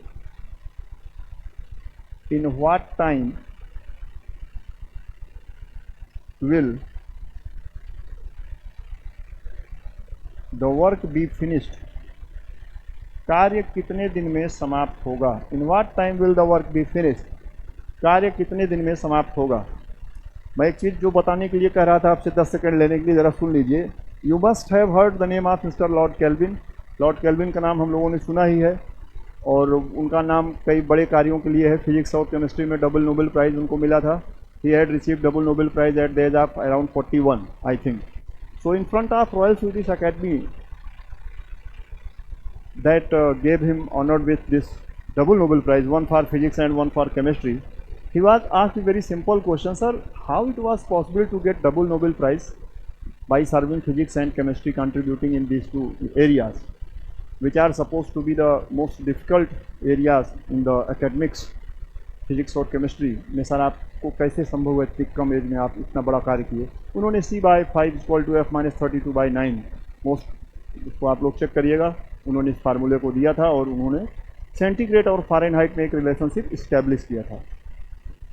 will the work be finished. कार्य कितने दिन में समाप्त होगा. In what time will the work be finished, कार्य कितने दिन में समाप्त होगा. मैं एक चीज़ जो बताने के लिए कह रहा था आपसे 10 सेकंड लेने के लिए, ज़रा सुन लीजिए. You must have heard the name of mister Lord Kelvin. Lord Kelvin का नाम हम लोगों ने सुना ही है, और उनका नाम कई बड़े कार्यों के लिए है. फिजिक्स और केमिस्ट्री में डबल नोबेल प्राइज़ उनको मिला था. He had receive double Nobel prize at the age of around 41 I think. So in front of Royal Swedish Academy that gave him honored with this double Nobel Prize, one for physics and one for chemistry. He was asked a very simple question, sir, how it was possible to get double Nobel Prize by serving physics and chemistry, contributing in these two areas which are supposed to be the most difficult areas in the academics, physics और chemistry में. Sir आपको कैसे संभव है इतनी कम as में आप इतना बड़ा कार्य किए. उन्होंने C/5 = F-32/9 मोस्ट, इसको आप लोग चेक करिएगा. उन्होंने इस फार्मूले को दिया था और उन्होंने सेंटीग्रेड और फ़ारेनहाइट में एक रिलेशनशिप इस्टेब्लिश किया था.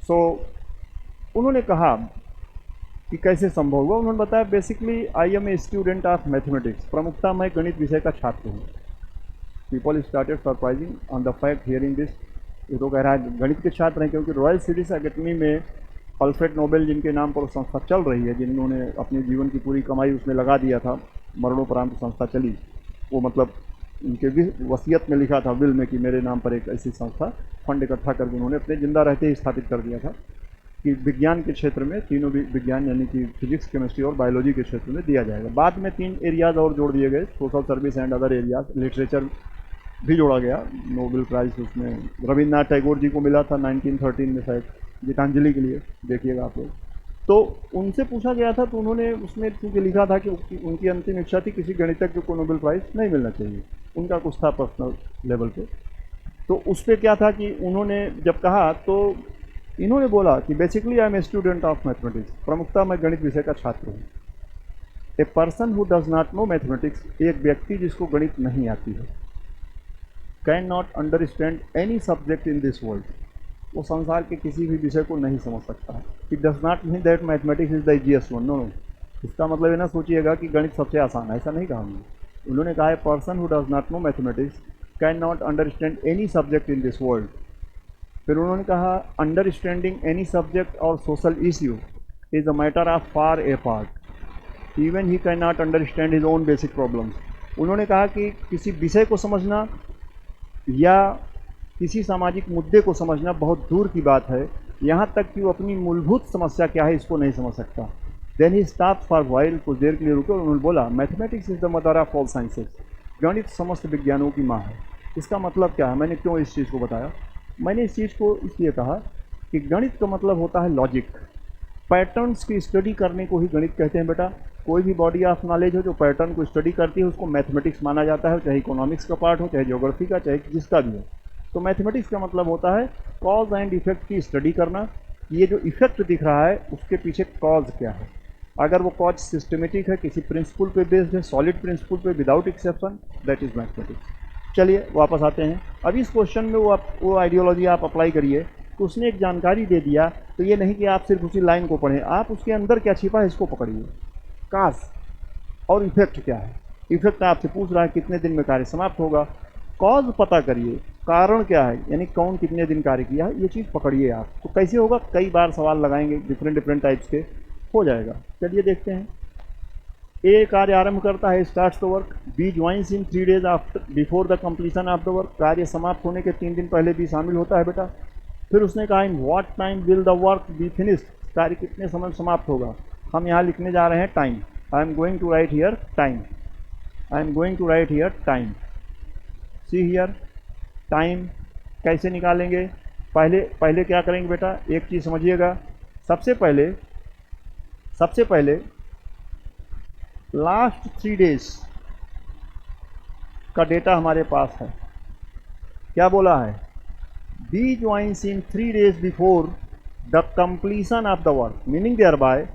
सो उन्होंने कहा कि कैसे संभव हुआ. उन्होंने बताया basically I am a student of mathematics, प्रमुखता मैं गणित विषय का छात्र हूँ. People started surprising on the fact hearing this. ये तो कह रहा है गणित के छात्र हैं, क्योंकि रॉयल स्वीडिश अकेडमी में अल्फ्रेड नोबेल जिनके नाम पर संस्था चल रही है, जिन्होंने अपने जीवन की पूरी कमाई उसमें लगा दिया था, मरणोपरांत संस्था चली, वो मतलब उनके वसीयत में लिखा था, विल में, कि मेरे नाम पर एक ऐसी संस्था फंड इकट्ठा करके उन्होंने अपने जिंदा रहते ही स्थापित कर दिया था कि विज्ञान के क्षेत्र में तीनों भी विज्ञान यानी कि फिजिक्स, केमिस्ट्री और बायोलॉजी के क्षेत्र में दिया जाएगा। बाद में 3 एरियाज़ और जोड़ दिए गए, social service and other areas, literature भी जोड़ा गया। नोबेल प्राइज़ उसमें रविन्द्रनाथ टैगोर जी को मिला था 1913 में शायद, गीतांजलि के लिए, देखिएगा आप लोग। तो उनसे पूछा गया था तो उन्होंने उसमें चूँकि लिखा था कि उनकी अंतिम इच्छा थी किसी गणितज्ञ को नोबेल प्राइज़ नहीं मिलना चाहिए, उनका कुछ था पर्सनल लेवल पे। तो उस पर क्या था कि उन्होंने जब कहा तो इन्होंने बोला कि basically I am a student of mathematics, प्रमुखता मैं गणित विषय का छात्र हूँ। A person who does not know mathematics, एक व्यक्ति जिसको गणित नहीं आती है, can not understand any subject in this world, वो संसार के किसी भी विषय को नहीं समझ सकता है। It does not mean that mathematics is the easiest one, no no, इसका मतलब ये ना सोचिएगा कि गणित सबसे आसान है, ऐसा नहीं कहा उन्होंने कहा है person who does not know mathematics can not understand any subject in this world. फिर उन्होंने कहा अंडरस्टैंडिंग एनी सब्जेक्ट और social issue is a matter of far A part, even he can not understand his own basic problems. उन्होंने कहा कि किसी विषय को समझना या किसी सामाजिक मुद्दे को समझना बहुत दूर की बात है, यहाँ तक कि वो अपनी मूलभूत समस्या क्या है इसको नहीं समझ सकता। Then he stop for while, कुछ देर के लिए रुके और उन्होंने बोला mathematics is the mother of all sciences, गणित समस्त विज्ञानों की माँ है। इसका मतलब क्या है, मैंने क्यों इस चीज़ को बताया? मैंने इस चीज़ को इसलिए कहा कि गणित का मतलब होता है लॉजिक, पैटर्न्स की स्टडी करने को ही गणित कहते हैं बेटा। कोई भी बॉडी ऑफ नॉलेज हो जो पैटर्न को स्टडी करती है उसको मैथमेटिक्स माना जाता है, चाहे इकोनॉमिक्स का पार्ट हो, चाहे ज्योग्राफी का, चाहे जिसका भी हो। तो मैथमेटिक्स का मतलब होता है कॉज एंड इफेक्ट की स्टडी करना। ये जो इफेक्ट दिख रहा है उसके पीछे कॉज क्या है, अगर वो कॉज सिस्टमेटिक है, किसी प्रिंसिपल पे बेस्ड है, सॉलिड प्रिंसिपल पे without exception, that is mathematics. चलिए वापस आते हैं। अब इस क्वेश्चन में वो आइडियोलॉजी आप अप्लाई करिए तो उसने एक जानकारी दे दिया, तो ये नहीं कि आप सिर्फ उसी लाइन को पढ़ें, आप उसके अंदर क्या छिपा है इसको पकड़िए। काज और इफेक्ट क्या है, इफेक्ट आपसे पूछ रहा है कितने दिन में कार्य समाप्त होगा, कॉज पता करिए, कारण क्या है यानी कौन कितने दिन कार्य किया है, ये चीज़ पकड़िए आप। तो कैसे होगा, कई बार सवाल लगाएंगे डिफरेंट टाइप्स के, हो जाएगा। चलिए देखते हैं। ए कार्य आरंभ करता है, starts the work, B joins in 3 days after before the completion of the work, कार्य समाप्त होने के 3 दिन पहले भी शामिल होता है बेटा। फिर उसने कहा in what time will the work be finished, कार्य कितने समय समाप्त होगा। हम यहाँ लिखने जा रहे हैं time, I am going to write here time, I am going to write here time. See here time कैसे निकालेंगे, पहले क्या करेंगे बेटा, एक चीज़ समझिएगा। सबसे पहले लास्ट 3 days का डेटा हमारे पास है। क्या बोला है, B joins in 3 days before the completion of the work, meaning thereby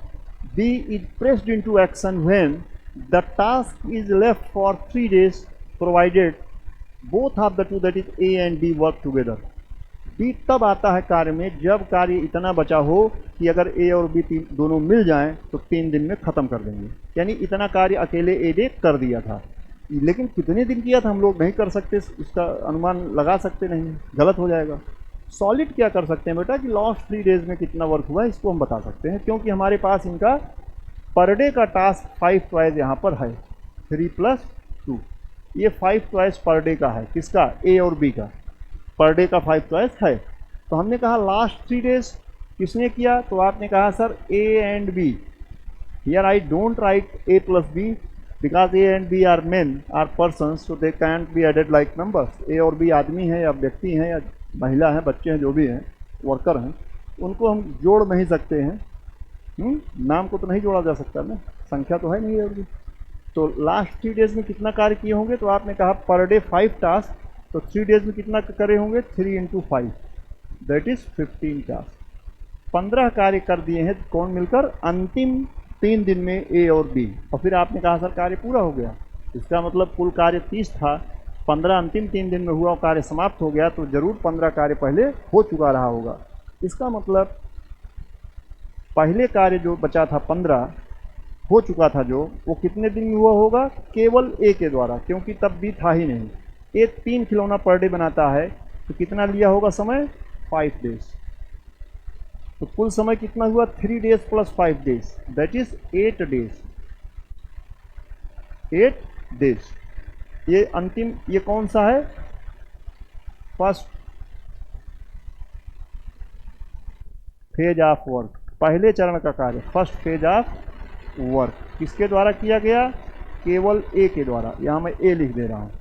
B is pressed into action when the task is left for 3 days provided both of the two, that is A and B work together. B तब आता है कार्य में जब कार्य इतना बचा हो कि अगर ए और बी दोनों मिल जाएं तो 3 दिन में ख़त्म कर देंगे। यानी इतना कार्य अकेले ए ने कर दिया था, लेकिन कितने दिन किया था हम लोग नहीं कर सकते, इसका अनुमान लगा सकते नहीं, गलत हो जाएगा। सॉलिड क्या कर सकते हैं बेटा कि लास्ट 3 days में कितना वर्क हुआ है इसको हम बता सकते हैं, क्योंकि हमारे पास इनका पर डे का टास्क 5 twice यहाँ पर है, 3 + 2, ये 5 twice पर डे का है, किसका, ए और बी का, पर डे का 5 twice है। तो हमने कहा लास्ट 3 days किसने किया, तो आपने कहा sir A and B. Here I don't write A plus B because A and B are men are persons, so they can't be added like numbers. A और बी आदमी हैं या व्यक्ति हैं या महिला हैं, बच्चे हैं, जो भी हैं, वर्कर हैं, उनको हम जोड़ नहीं सकते हैं। नाम को तो नहीं जोड़ा जा सकता ना, संख्या तो है नहीं और भी। तो लास्ट 3 days में कितना कार्य किए होंगे, तो आपने कहा पर डे 5 टास्क, तो 3 days में कितना करे होंगे, 3 × 5 दैट इज 15 टास्क। 15 कार्य कर दिए हैं कौन मिलकर, अंतिम 3 दिन में ए और बी। और फिर आपने कहा सर कार्य पूरा हो गया, इसका मतलब कुल कार्य 30 था, 15 अंतिम 3 दिन में हुआ और कार्य समाप्त हो गया, तो जरूर 15 कार्य पहले हो चुका रहा होगा। इसका मतलब पहले कार्य जो बचा था 15 हो चुका था जो, वो कितने दिन में हुआ होगा, केवल ए के द्वारा, क्योंकि तब बी था ही नहीं। ए 3 खिलौना पर डे बनाता है, तो कितना लिया होगा समय, 5 days। तो कुल समय कितना हुआ, 3 days + 5 days that is 8 days, 8 days। ये अंतिम, ये कौन सा है? फर्स्ट फेज ऑफ वर्क, पहले चरण का कार्य, फर्स्ट फेज ऑफ वर्क किसके द्वारा किया गया? केवल ए के द्वारा। यहाँ मैं ए लिख दे रहा हूँ।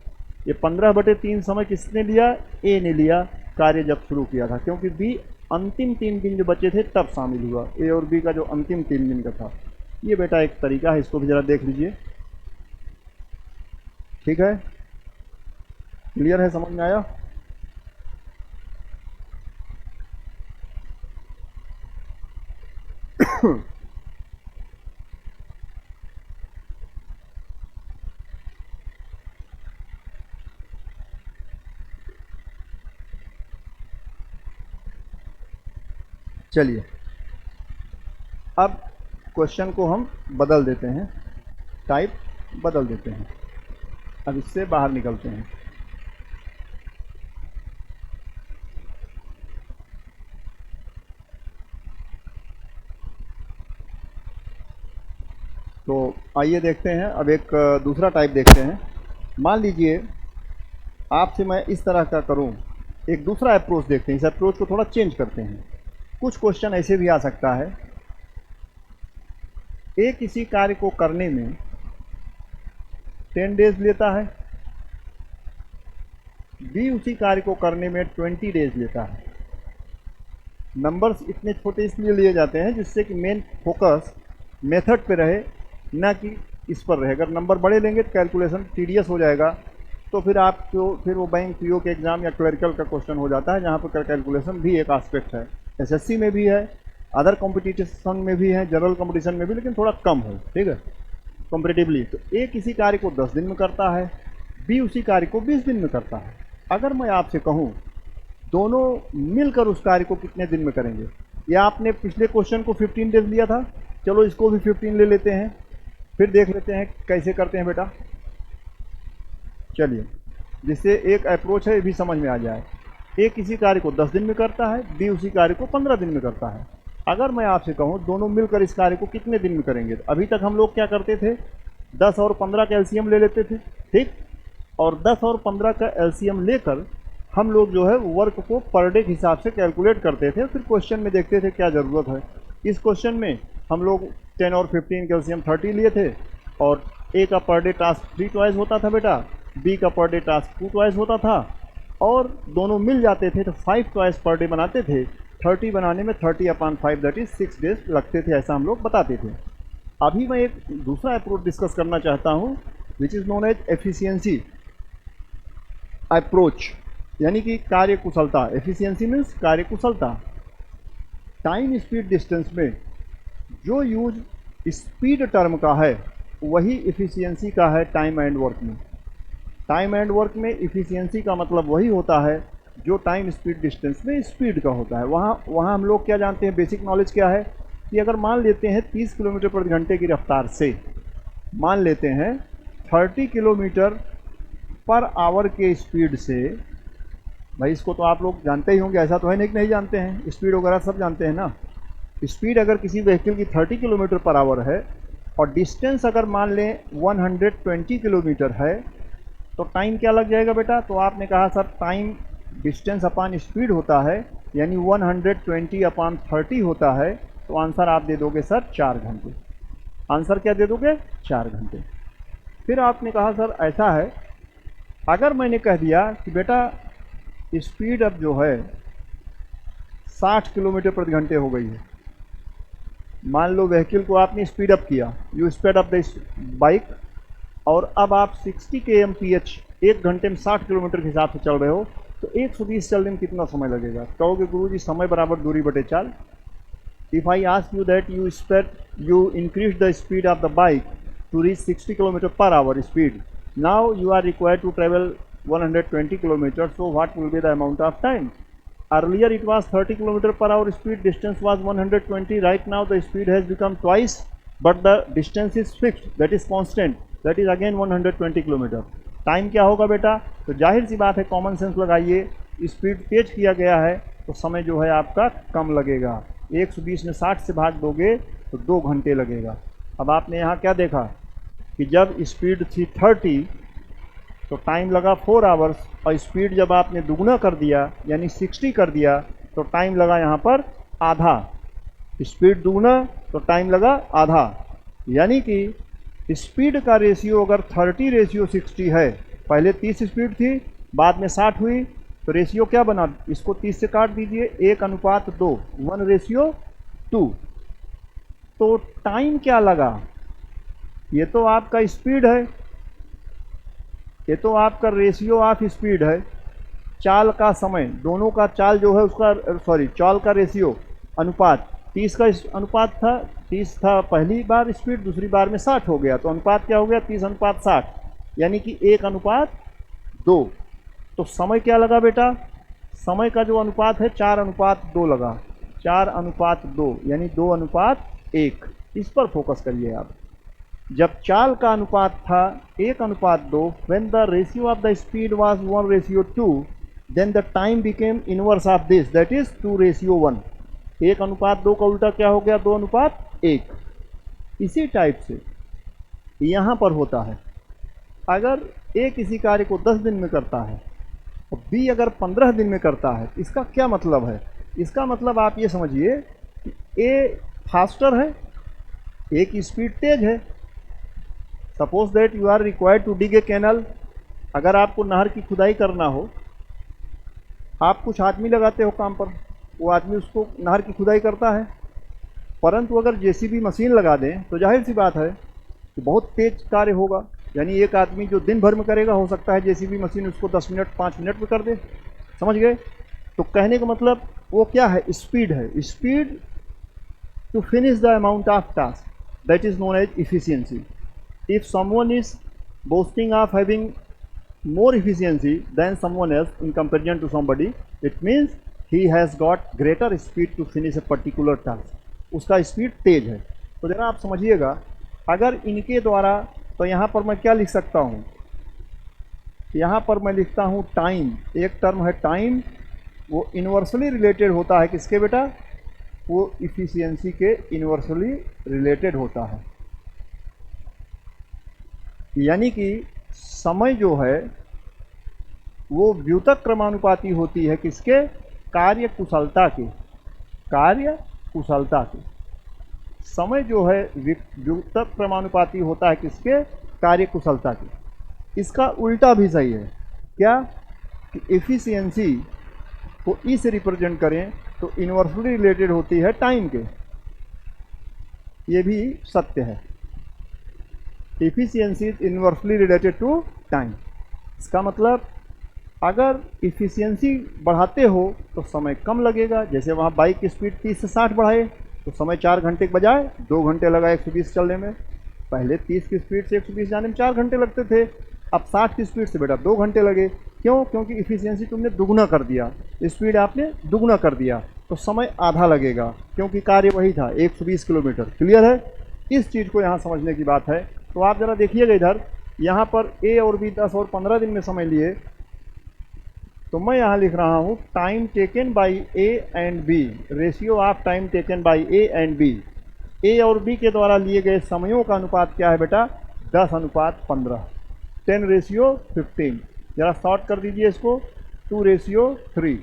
ये 15/3 समय किसने लिया? ए ने लिया, कार्य जब शुरू किया था, क्योंकि बी अंतिम 3 दिन जो बचे थे तब शामिल हुआ। ए और बी का जो अंतिम 3 दिन का था। ये बेटा एक तरीका है, इसको भी ज़रा देख लीजिए। ठीक है, क्लियर है, समझ में आया? चलिए, अब क्वेश्चन को हम बदल देते हैं, टाइप बदल देते हैं। अब इससे बाहर निकलते हैं। तो आइए देखते हैं, अब एक दूसरा टाइप देखते हैं। मान लीजिए आपसे मैं इस तरह का करूं, एक दूसरा अप्रोच देखते हैं। इस अप्रोच को थोड़ा चेंज करते हैं। कुछ क्वेश्चन ऐसे भी आ सकता है, ए किसी कार्य को करने में 10 डेज लेता है, बी उसी कार्य को करने में 20 डेज लेता है। नंबर्स इतने छोटे इसलिए लिए जाते हैं जिससे कि मेन फोकस मेथड पे रहे, ना कि इस पर रहे। अगर नंबर बड़े लेंगे तो कैलकुलेशन टीडियस हो जाएगा, तो फिर वो बैंक पीओ के एग्ज़ाम या क्लरिकल का क्वेश्चन हो जाता है, जहाँ पर कैलकुलेशन भी एक आस्पेक्ट है। एसएससी में भी है, अदर कॉम्पिटिशन में भी है, जनरल कॉम्पिटिशन में भी, लेकिन थोड़ा कम है। ठीक है, कंपेरेटिवली। तो ए किसी कार्य को 10 दिन में करता है, बी उसी कार्य को 20 दिन में करता है। अगर मैं आपसे कहूँ दोनों मिलकर उस कार्य को कितने दिन में करेंगे? या आपने पिछले क्वेश्चन को 15 डेज लिया था, चलो इसको भी 15 ले लेते हैं, फिर देख लेते हैं कैसे करते हैं बेटा। चलिए, जिससे एक अप्रोच है ये भी समझ में आ जाए। ए किसी कार्य को 10 दिन में करता है, बी उसी कार्य को 15 दिन में करता है। अगर मैं आपसे कहूँ दोनों मिलकर इस कार्य को कितने दिन में करेंगे, तो अभी तक हम लोग क्या करते थे? 10 और 15 का एलसीएम ले लेते थे, ठीक। और 10 और 15 का एलसीएम लेकर हम लोग जो है वर्क को पर डे के हिसाब से कैलकुलेट करते थे, फिर क्वेश्चन में देखते थे क्या ज़रूरत है। इस क्वेश्चन में हम लोग 10 और 15 का एलसीएम 30 लिए थे, और ए का पर डे टास्क 3 ट्वाइस होता था बेटा, बी का पर डे टास्क 2 ट्वाइस होता था, और दोनों मिल जाते थे तो 5 ट्वाइस पर डे बनाते थे। 30 बनाने में 30/5 दैट इज 6 डेज लगते थे, ऐसा हम लोग बताते थे। अभी मैं एक दूसरा अप्रोच डिस्कस करना चाहता हूँ, which is known as efficiency approach, यानी कि कार्य कुशलता। एफिशिएंसी मीन्स कार्य कुशलता। टाइम स्पीड डिस्टेंस में जो यूज स्पीड टर्म का है वही इफिशियंसी का है टाइम एंड वर्क में। टाइम एंड वर्क में इफिशियंसी का मतलब वही होता है जो टाइम स्पीड डिस्टेंस में स्पीड का होता है। वहाँ हम लोग क्या जानते हैं, बेसिक नॉलेज क्या है कि अगर मान लेते हैं 30 किलोमीटर प्रति घंटे की रफ्तार से, मान लेते हैं 30 किलोमीटर पर आवर के स्पीड से, भाई इसको तो आप लोग जानते ही होंगे, ऐसा तो है नहीं कि नहीं जानते हैं, स्पीड वगैरह सब जानते हैं ना। स्पीड अगर किसी व्हीकल की 30 किलोमीटर पर आवर है और डिस्टेंस अगर मान लें 120 किलोमीटर है, तो टाइम क्या लग जाएगा बेटा? तो आपने कहा सर टाइम डिस्टेंस अपान स्पीड होता है, यानी 120/30 होता है, तो आंसर आप दे दोगे सर 4 घंटे। आंसर क्या दे दोगे? 4 घंटे। फिर आपने कहा सर ऐसा है, अगर मैंने कह दिया कि बेटा स्पीड अब जो है 60 किलोमीटर प्रति घंटे हो गई है, मान लो व्हीकल को आपने स्पीड अप किया, you speed up the bike, और अब आप 60 kmph 1 घंटे में 60 किलोमीटर के हिसाब से चल रहे हो, तो 120 चलने में कितना समय लगेगा? कहोगे गुरुजी समय बराबर दूरी बटे चाल। If I ask you that you increase the speed of the bike to reach 60 kilometre per hour speed, now you are required to travel 120 kilometers, so what will be the amount of time? Earlier it was 30 kilometer per hour speed, distance was 120, right now the speed has become twice, but the distance is fixed, that is constant, that is again 120 kilometer. Time क्या होगा बेटा? तो जाहिर सी बात है, common sense लगाइए, speed तेज किया गया है तो समय जो है आपका कम लगेगा। 120 में 60 से भाग दोगे तो 2 घंटे लगेगा। अब आपने यहाँ क्या देखा कि जब स्पीड थी 30 तो टाइम लगा 4 आवर्स, और स्पीड जब आपने दुगना कर दिया यानी 60 कर दिया तो टाइम लगा यहाँ पर आधा। स्पीड दुगना तो टाइम लगा आधा, यानी कि स्पीड का रेशियो अगर 30:60 है, पहले 30 स्पीड थी बाद में 60 हुई, तो रेशियो क्या बना, इसको 30 से काट दीजिए, 1:2, 1:2। तो टाइम क्या लगा, ये तो आपका स्पीड है, ये तो आपका रेशियो ऑफ स्पीड है, चाल का समय, दोनों का चाल जो है उसका चाल का रेशियो अनुपात 30 का अनुपात था, 30 था पहली बार स्पीड, दूसरी बार में 60 हो गया, तो अनुपात क्या हो गया 30:60, यानी कि 1:2। तो समय क्या लगा बेटा, समय का जो अनुपात है 4:2 लगा, 4:2 यानी 2:1। इस पर फोकस करिए आप। जब चाल का अनुपात था 1:2, when the ratio of the speed was 1:2, then the time became inverse of this, that is 2:1। 1:2 का उल्टा क्या हो गया, 2:1। इसी टाइप से यहाँ पर होता है, अगर ए किसी कार्य को 10 दिन में करता है और बी अगर 15 दिन में करता है, इसका क्या मतलब है, इसका मतलब आप ये समझिए कि ए फास्टर है, ए की स्पीड तेज है। Suppose that you are required to dig a canal, अगर आपको नहर की खुदाई करना हो, आप कुछ आदमी लगाते हो काम पर, वो आदमी उसको नहर की खुदाई करता है, परंतु अगर जेसीबी मशीन लगा दें तो जाहिर सी बात है कि बहुत तेज कार्य होगा, यानी एक आदमी जो दिन भर में करेगा, हो सकता है जेसीबी मशीन उसको 10 मिनट 5 मिनट में कर दे। समझ गए? तो कहने का मतलब वो क्या है, स्पीड है, speed to finish the amount of task, that is known as efficiency. If someone is boasting of having more efficiency than someone else in comparison to somebody, it means he has got greater speed to finish a particular task, उसका speed तेज है। तो जरा आप समझिएगा, अगर इनके द्वारा, तो यहाँ पर मैं क्या लिख सकता हूँ, यहाँ पर मैं लिखता हूँ टाइम, एक टर्म है टाइम, वो इन्वर्सली रिलेटेड होता है किसके बेटा, वो इफिशियंसी के इन्वर्सली रिलेटेड होता है। यानी कि समय जो है वो व्युत्क्रम क्रमानुपाती होती है किसके, कार्य कुशलता के, कार्य कुशलता के। समय जो है व्युत्क्रम क्रमानुपाती होता है किसके, कार्य कुशलता के। इसका उल्टा भी सही है, क्या कि एफिशिएंसी को ई से रिप्रेजेंट करें तो इन्वर्सली रिलेटेड होती है टाइम के, ये भी सत्य है। Efficiency is inversely related to time. इसका मतलब अगर इफिशियंसी बढ़ाते हो तो समय कम लगेगा, जैसे वहाँ बाइक की स्पीड 30 से 60 बढ़ाए तो समय 4 घंटे के बजाय 2 घंटे लगा 120 चलने में। पहले 30 की स्पीड से 120 जाने में 4 घंटे लगते थे, अब 60 की स्पीड से बेटा 2 घंटे लगे। क्यों? क्योंकि इफिशियंसी तुमने दुगना कर दिया, स्पीड आपने दुगना कर दिया, तो समय आधा लगेगा, क्योंकि कार्य वही था 120 किलोमीटर। क्लियर है? इस चीज़ को यहाँ समझने की बात है। तो आप ज़रा देखिएगा इधर, यहाँ पर ए और बी 10 और 15 दिन में समय लिए, तो मैं यहाँ लिख रहा हूँ time taken by A and B, ratio of time taken by A and B. A और बी के द्वारा लिए गए समयों का अनुपात क्या है बेटा, 10:15, 10:15। ज़रा शॉर्ट कर दीजिए इसको, 2:3।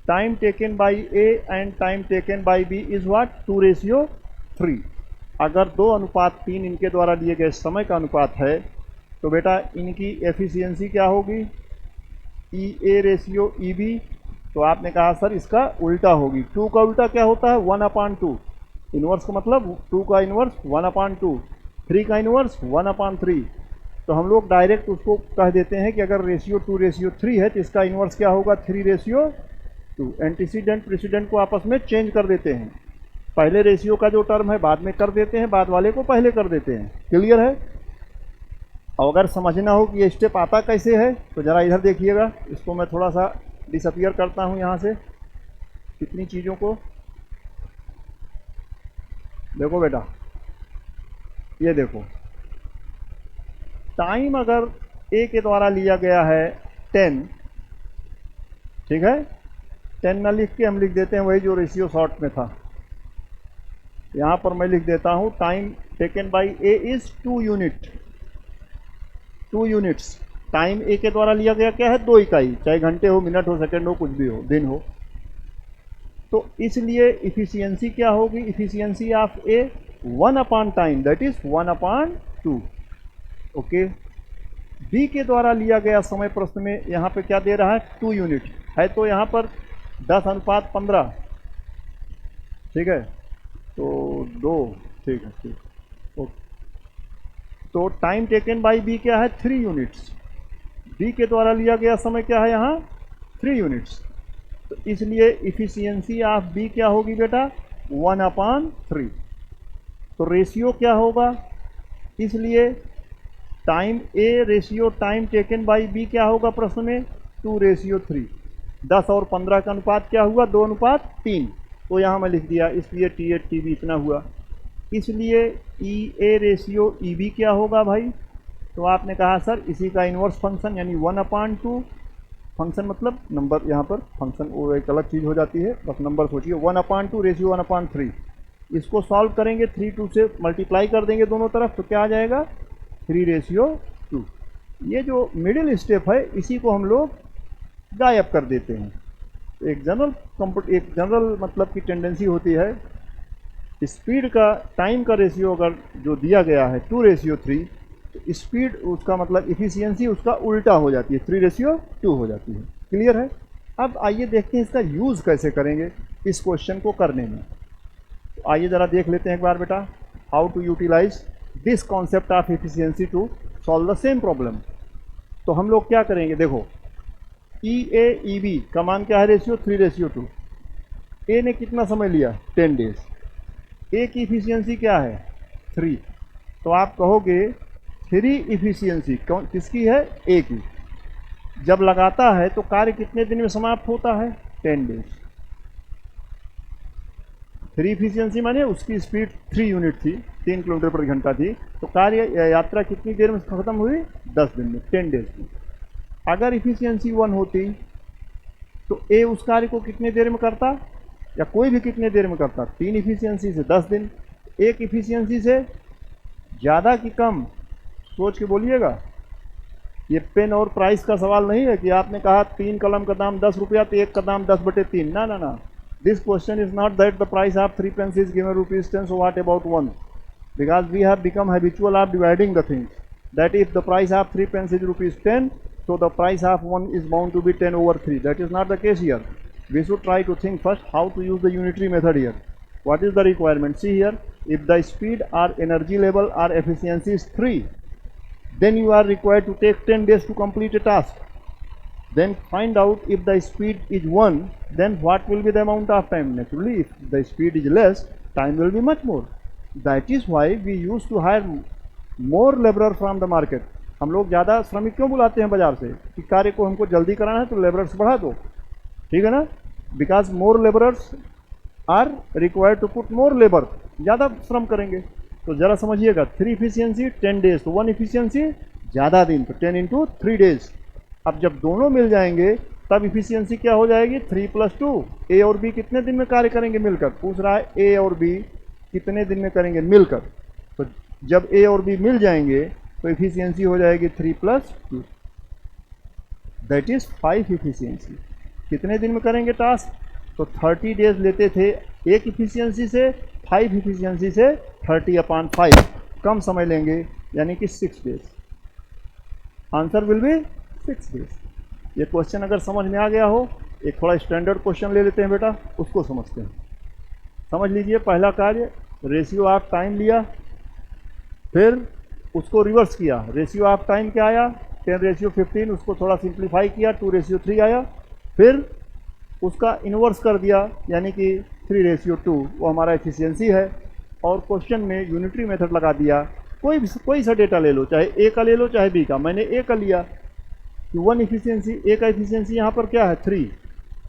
Time taken by A and time taken by B is what, 2:3। अगर 2:3 इनके द्वारा लिए गए समय का अनुपात है, तो बेटा इनकी एफिशिएंसी क्या होगी, ई ए रेशियो ई बी। तो आपने कहा सर इसका उल्टा होगी, 2 का उल्टा क्या होता है, 1/2। इन्वर्स का मतलब 2 का इन्वर्स 1/2, 3 का इन्वर्स 1/3। तो हम लोग डायरेक्ट उसको कह देते हैं कि अगर रेशियो 2:3 है तो इसका इन्वर्स क्या होगा, 3:2। एंटीसीडेंट प्रेसिडेंट को आपस में चेंज कर देते हैं, पहले रेशियो का जो टर्म है बाद में कर देते हैं, बाद वाले को पहले कर देते हैं। क्लियर है? और अगर समझना हो कि ये स्टेप आता कैसे है, तो ज़रा इधर देखिएगा, इसको मैं थोड़ा सा डिसअपियर करता हूँ यहाँ से, कितनी चीज़ों को देखो बेटा, ये देखो टाइम अगर ए के द्वारा लिया गया है 10, ठीक है, 10 ना लिख के हम लिख देते हैं वही जो रेशियो शॉर्ट में था। यहाँ पर मैं लिख देता हूँ time taken by A is 2 units. Time A के द्वारा लिया गया क्या है 2 इकाई, चाहे घंटे हो, मिनट हो, सेकंड हो, कुछ भी हो, दिन हो। तो इसलिए इफिशियंसी क्या होगी, efficiency of A 1 upon time, that is 1 upon 2। Okay, B के द्वारा लिया गया समय प्रश्न में यहाँ पे क्या दे रहा है 2 यूनिट है, तो यहाँ पर 10:15, ठीक है, तो 2, ठीक है, ठीक। ओके, तो टाइम टेकन बाई बी क्या है 3 यूनिट्स, बी के द्वारा लिया गया समय क्या है यहाँ 3 यूनिट्स। तो इसलिए इफिशियंसी ऑफ बी क्या होगी बेटा 1/3। तो रेशियो क्या होगा, इसलिए time A ratio time taken by B क्या होगा प्रश्न में 2:3। 10 और 15 का अनुपात क्या हुआ 2:3, तो यहाँ मैं लिख दिया, इसलिए T8 TB इतना हुआ। इसलिए ई ए रेशियो ई बी क्या होगा भाई, तो आपने कहा सर इसी का इन्वर्स फंक्शन यानी 1/2, फंक्शन मतलब नंबर, यहाँ पर फंक्शन वो एक अलग चीज़ हो जाती है, बस नंबर सोचिए 1/2 रेशियो 1/3। इसको सॉल्व करेंगे 3 से मल्टीप्लाई कर देंगे दोनों तरफ, तो क्या आ जाएगा 3:2। ये जो मिडिल स्टेप है इसी को हम लोग गायब कर देते हैं। एक जनरल मतलब की टेंडेंसी होती है, स्पीड का टाइम का रेशियो अगर जो दिया गया है 2:3, तो स्पीड उसका मतलब इफिशियंसी उसका उल्टा हो जाती है, 3:2 हो जाती है। क्लियर है। अब आइए देखते हैं इसका यूज़ कैसे करेंगे इस क्वेश्चन को करने में। तो आइए ज़रा देख लेते हैं एक बार बेटा, how to utilise this concept of efficiency to solve the same problem. तो हम लोग क्या करेंगे, देखो ई ए ई बी का मान क्या है रेशियो 3:2। ए ने कितना समय लिया 10 डेज, ए की इफिशियंसी क्या है 3, तो आप कहोगे 3 इफिशियंसी किसकी है ए की, जब लगाता है तो कार्य कितने दिन में समाप्त होता है 10 डेज। 3 इफिशियंसी माने उसकी स्पीड 3 यूनिट थी, 3 किलोमीटर प्रति घंटा थी, तो कार्य यात्रा कितनी देर में खत्म हुई 10 दिन में, 10 डेज में। अगर इफिशियंसी 1 होती तो ए उस कार्य को कितने देर में करता, या कोई भी कितने देर में करता, 3 इफिशियंसी से 10 दिन। एक इफिशियंसी से ज़्यादा कि कम, सोच के बोलिएगा। ये पेन और प्राइस का सवाल नहीं है कि आपने कहा 3 कलम का दाम 10 रुपया तो एक का दाम 10/3, ना ना ना। This question is not that the price of 3 pens is given ₹10, so what about 1? Because we have become habitual of dividing the things, that if the price of 3 pence is ₹10, so the price of 1 is bound to be 10/3. That is not the case here. We should try to think first how to use the unitary method here. What is the requirement? See here, if the speed or energy level or efficiency is 3, then you are required to take 10 days to complete a task. Then find out if the speed is 1, then what will be the amount of time? Naturally, if the speed is less, time will be much more. That is why we used to hire more laborer from the market. हम लोग ज़्यादा श्रमिक क्यों बुलाते हैं बाजार से, कि कार्य को हमको जल्दी कराना है तो लेबरर्स बढ़ा दो, ठीक है ना। Because more labourers are required to put more labour, ज़्यादा श्रम करेंगे। तो ज़रा समझिएगा, 3 इफिशियंसी 10 डेज, तो 1 इफिशियंसी ज़्यादा दिन, तो 10 × 3 डेज। अब जब दोनों मिल जाएंगे तब इफिशियंसी क्या हो जाएगी 3 + 2। ए और बी कितने दिन में कार्य करेंगे मिलकर, पूछ रहा है ए और बी कितने दिन में करेंगे मिलकर। तो जब ए और बी मिल जाएंगे तो इफिशियंसी हो जाएगी 3 + 2, दैट इज 5 इफिशियंसी। कितने दिन में करेंगे टास्क, तो 30 डेज लेते थे एक इफिशियंसी से, 5 इफिशियंसी से 30/5 कम समय लेंगे, यानी कि 6 days. Answer will be 6 days. ये क्वेश्चन अगर समझ में आ गया हो, एक थोड़ा स्टैंडर्ड क्वेश्चन ले लेते हैं बेटा, उसको समझते हैं। समझ लीजिए, पहला कार्य रेशियो ऑफ टाइम लिया, फिर उसको रिवर्स किया, रेशियो ऑफ टाइम क्या आया 10:15, उसको थोड़ा सिंप्लीफाई किया 2:3 आया, फिर उसका इन्वर्स कर दिया यानी कि 3:2, वो हमारा एफिशिएंसी है। और क्वेश्चन में यूनिटरी मेथड लगा दिया, कोई सा डेटा ले लो, चाहे ए का ले लो चाहे बी का। मैंने ए का लिया कि 1 इफिशियंसी, ए का इफिशियंसी यहाँ पर क्या है 3,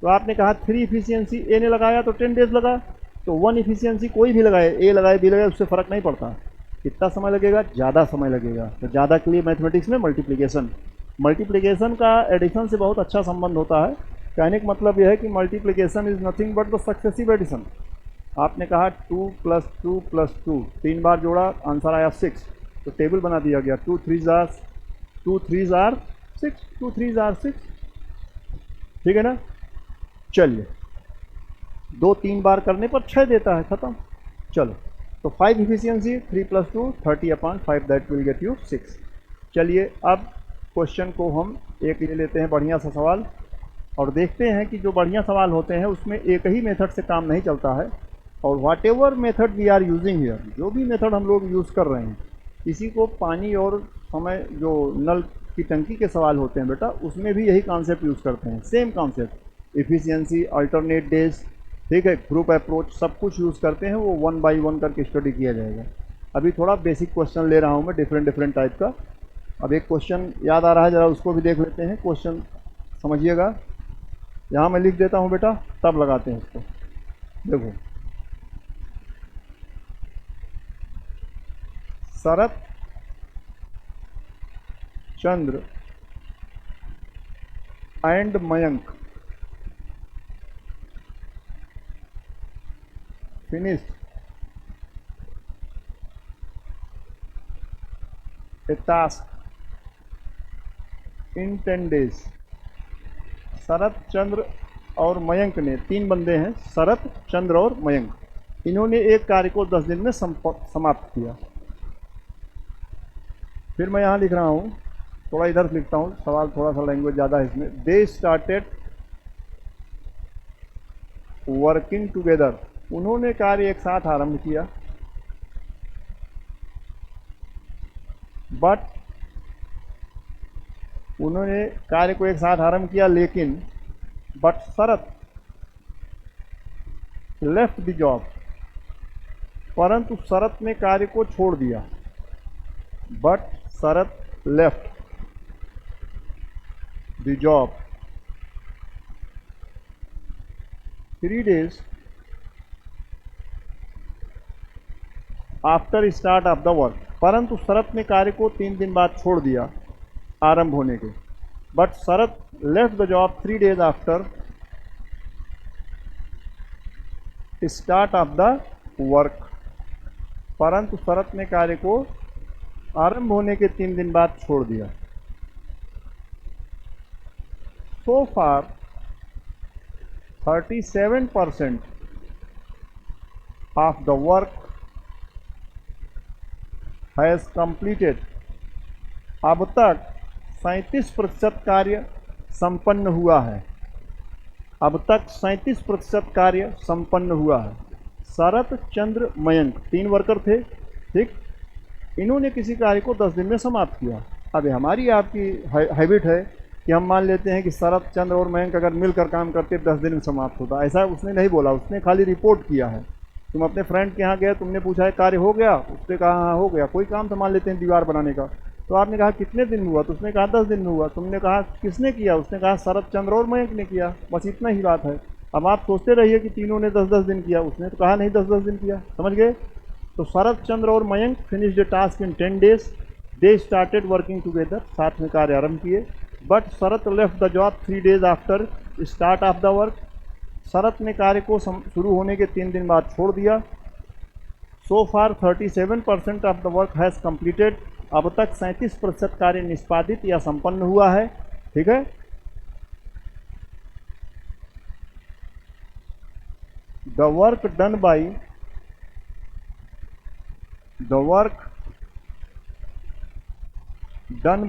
तो आपने कहा 3 इफिशियंसी ए ने लगाया तो 10 डेज लगा, तो 1 इफिशियंसी कोई भी लगाए, ए लगाए बी लगाए, उससे फ़र्क नहीं पड़ता। कितना समय लगेगा, ज़्यादा समय लगेगा। तो ज़्यादा के लिए मैथमेटिक्स में मल्टीप्लिकेशन का एडिशन से बहुत अच्छा संबंध होता है। कहने का मतलब यह है कि multiplication is nothing but the successive addition. आपने कहा 2 + 2 + 2, 3 बार जोड़ा, आंसर आया 6, तो टेबल बना दिया गया 2 3s are 6, 2 3 आर 6, ठीक है ना। चलिए 2-3 बार करने पर 6 देता है, खत्म। चलो तो 5 efficiency 3 + 2 30/5 that will get you 6। चलिए अब क्वेश्चन को हम एक ले लेते हैं बढ़िया सा सवाल, और देखते हैं कि जो बढ़िया सवाल होते हैं उसमें एक ही मेथड से काम नहीं चलता है। और whatever method we are using here, जो भी मेथड हम लोग यूज़ कर रहे हैं, किसी को पानी और समय जो नल की टंकी के सवाल होते हैं बेटा, उसमें भी यही कॉन्सेप्ट यूज़ करते हैं, same concept, efficiency, alternate days, ठीक है, ग्रुप अप्रोच, सब कुछ यूज़ करते हैं। वो 1 बाई 1 करके स्टडी किया जाएगा। अभी थोड़ा बेसिक क्वेश्चन ले रहा हूँ मैं, डिफरेंट टाइप का। अब एक क्वेश्चन याद आ रहा है, ज़रा उसको भी देख लेते हैं। क्वेश्चन समझिएगा, यहाँ मैं लिख देता हूँ बेटा, तब लगाते हैं इसको। देखो, Sharat Chandra and Mayank finished a task in 10 days। Sharat, Chandra और मयंक ने, 3 बंदे हैं, शरत, चंद्र और मयंक, इन्होंने एक कार्य को 10 दिन में समाप्त किया। फिर मैं यहाँ लिख रहा हूँ, थोड़ा इधर लिखता हूँ, सवाल थोड़ा सा लैंग्वेज ज़्यादा है इसमें। दे स्टार्टेड वर्किंग टुगेदर, उन्होंने कार्य एक साथ आरंभ किया। बट, उन्होंने कार्य को एक साथ आरंभ किया, लेकिन but Sharat left the job, परंतु शरत ने कार्य को छोड़ दिया। But Sharat left the job 3 days after start of the work, परंतु शरत ने कार्य को 3 दिन बाद छोड़ दिया आरंभ होने के। But Sharat left the job 3 days after start of the work, परंतु शरत ने कार्य को आरंभ होने के 3 दिन बाद छोड़ दिया। सो फार 37% of the work has completed, अब तक 37% कार्य संपन्न हुआ है। अब तक 37% कार्य संपन्न हुआ है। शरत, चंद्र, मयंक 3 वर्कर थे, ठीक। इन्होंने किसी कार्य को 10 दिन में समाप्त किया। अब हमारी आपकी हैबिट है कि हम मान लेते हैं कि शरत, चंद्र और मयंक अगर मिलकर काम करते 10 दिन में समाप्त होता। ऐसा उसने नहीं बोला, उसने खाली रिपोर्ट किया है। तुम अपने फ्रेंड के यहाँ गए, तुमने पूछा है कार्य हो गया, उसने कहा हाँ हो गया। कोई काम तो मान लेते हैं दीवार बनाने का, तो आपने कहा कितने दिन में हुआ, तो उसने कहा 10 दिन में हुआ। तुमने कहा किसने किया, उसने कहा शरत, चंद्र और मयंक ने किया। बस इतना ही बात है। अब आप सोचते रहिए कि तीनों ने 10-10 दिन किया, उसने तो कहा नहीं 10-10 दिन किया। समझ गए। तो शरत, चंद्र और Mayank finish the task in 10 days। They started working together, साथ में कार्य आरंभ किए। But Sharat left the job 3 days after start of the work, Sharat ने कार्य को शुरू होने के 3 दिन बाद छोड़ दिया। सो फार 37% of the work has completed, अब तक 37% कार्य निष्पादित या संपन्न हुआ है, ठीक है। The work done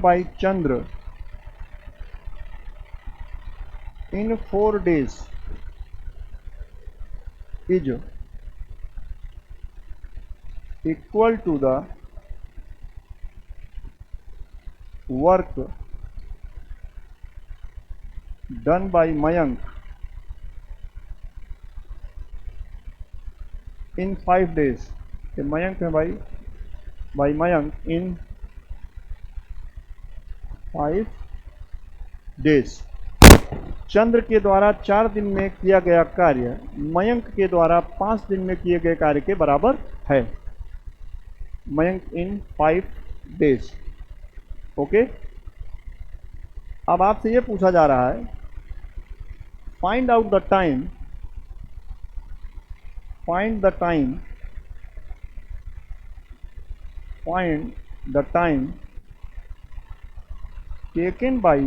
by Chandra in 4 days is equal to the work done by Mayank in 5 days। ये मयंक है भाई, by Mayank in 5 days। चंद्र के द्वारा 4 दिन में किया गया कार्य मयंक के द्वारा 5 दिन में किए गए कार्य के बराबर है। Mayank in 5 days, okay. अब आपसे ये पूछा जा रहा है, find out the time, find the time taken by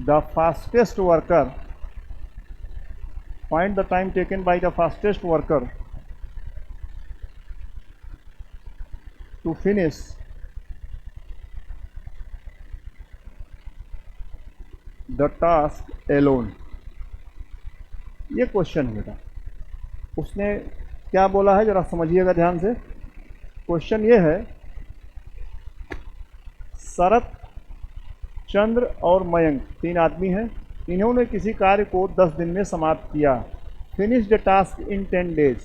the fastest worker, find the time taken by the fastest worker to finish the task alone। ये क्वेश्चन है बेटा, उसने क्या बोला है जरा समझिएगा ध्यान से। क्वेश्चन ये है, शरत, चंद्र और मयंक तीन आदमी हैं, इन्होंने किसी कार्य को 10 दिन में समाप्त किया। Finish the task in 10 days.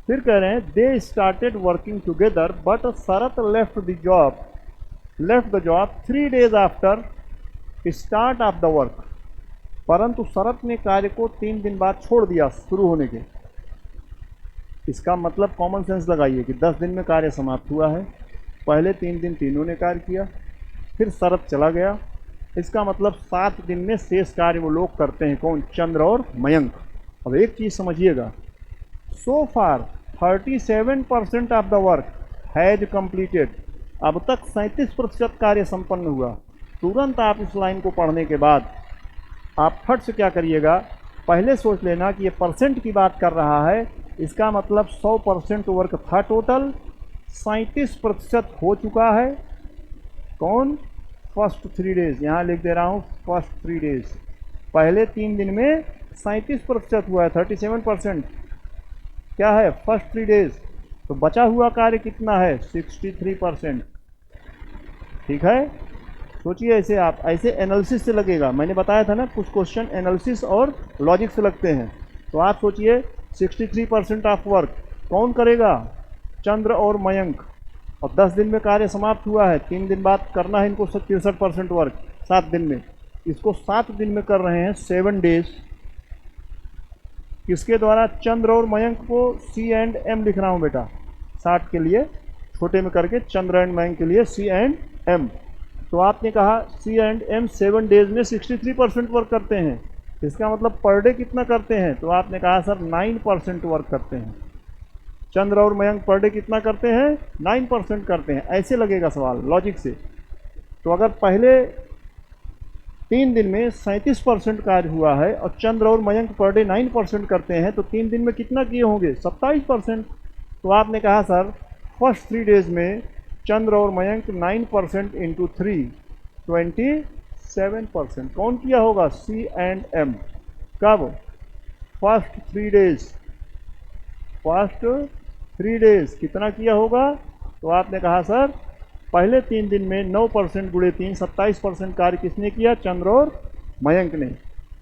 फिर कह रहे हैं they started working together but Sharat left the job 3 days after start of the work. परंतु शरत ने कार्य को 3 दिन बाद छोड़ दिया शुरू होने के। इसका मतलब कॉमन सेंस लगाइए कि 10 दिन में कार्य समाप्त हुआ है, पहले 3 दिन तीनों ने कार्य किया, फिर शरत चला गया। इसका मतलब 7 दिन में शेष कार्य वो लोग करते हैं, कौन? चंद्र और मयंक। अब एक चीज़ समझिएगा, सो फार 37% of the work has completed. अब तक 37% कार्य संपन्न हुआ। तुरंत आप इस लाइन को पढ़ने के बाद आप फट से क्या करिएगा, पहले सोच लेना कि ये परसेंट की बात कर रहा है, इसका मतलब 100% वर्क था टोटल, 37% हो चुका है। कौन? फर्स्ट 3 डेज, यहाँ लिख दे रहा हूँ फर्स्ट 3 डेज। पहले 3 दिन में 37% हुआ है, 37% क्या है? First 3 days. तो बचा हुआ कार्य कितना है? 63%। ठीक है, सोचिए ऐसे, आप ऐसे एनालिसिस से लगेगा। मैंने बताया था ना कुछ क्वेश्चन एनालिसिस और लॉजिक से लगते हैं। तो आप सोचिए 63% ऑफ वर्क कौन करेगा? चंद्र और मयंक। और 10 दिन में कार्य समाप्त हुआ है, 3 दिन बाद करना है इनको 63% वर्क 7 दिन में। इसको 7 दिन में कर रहे हैं 7 डेज। किसके द्वारा? चंद्र और मयंक को सी एंड एम लिख रहा हूँ बेटा, 60 के लिए छोटे में करके, चंद्र एंड मयंक के लिए सी एंड एम। तो आपने कहा सी एंड एम 7 डेज में 63% वर्क करते हैं, इसका मतलब पर डे कितना करते हैं? तो आपने कहा सर 9% वर्क करते हैं। चंद्र और मयंक पर डे कितना करते हैं? 9% करते हैं। ऐसे लगेगा सवाल लॉजिक से। तो अगर पहले 3 दिन में 37% कार्य हुआ है और चंद्र और मयंक पर डे 9% करते हैं, तो 3 दिन में कितना किए होंगे? 27%। तो आपने कहा सर फर्स्ट 3 डेज में चंद्र और मयंक 9% इंटू 3 27%। कौन किया होगा? सी एंड एम। कब? First 3 days. फर्स्ट 3 डेज कितना किया होगा? तो आपने कहा सर पहले 3 दिन में 9% गुणे 3 27% कार्य किसने किया? चंद्र और मयंक ने।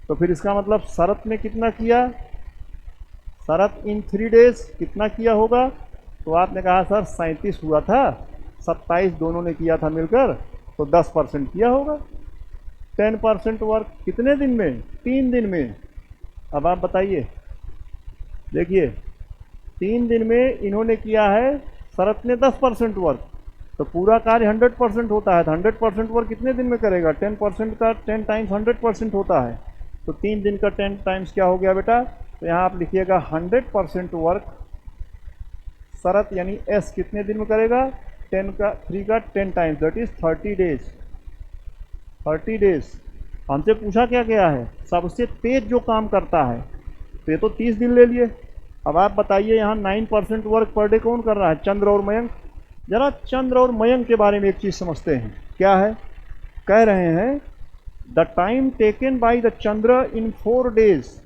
तो फिर इसका मतलब शरत ने कितना किया? शरत इन 3 डेज कितना किया होगा? तो आपने कहा सर 37 हुआ था, 27 दोनों ने किया था मिलकर, तो 10% किया होगा। 10% वर्क कितने दिन में? 3 दिन में। अब आप बताइए, देखिए 3 दिन में इन्होंने किया है, शरत ने 10% वर्क, तो पूरा कार्य 100% होता है। तो 100% वर्क कितने दिन में करेगा? 10% का 10 टाइम्स 100% होता है। तो 3 दिन का 10 टाइम्स क्या हो गया बेटा? तो यहाँ आप लिखिएगा 100% वर्क शरत यानी एस कितने दिन में करेगा? 3 का 10 times, that is 30 days. 30 days. हमसे पूछा क्या गया है? सबसे तेज जो काम करता है, तो ये तो 30 दिन ले लिए। अब आप बताइए यहाँ 9% वर्क पर डे कौन कर रहा है? चंद्र और मयंक। जरा चंद्र और मयंक के बारे में एक चीज़ समझते हैं। क्या है? कह रहे हैं the time taken by the Chandra in 4 days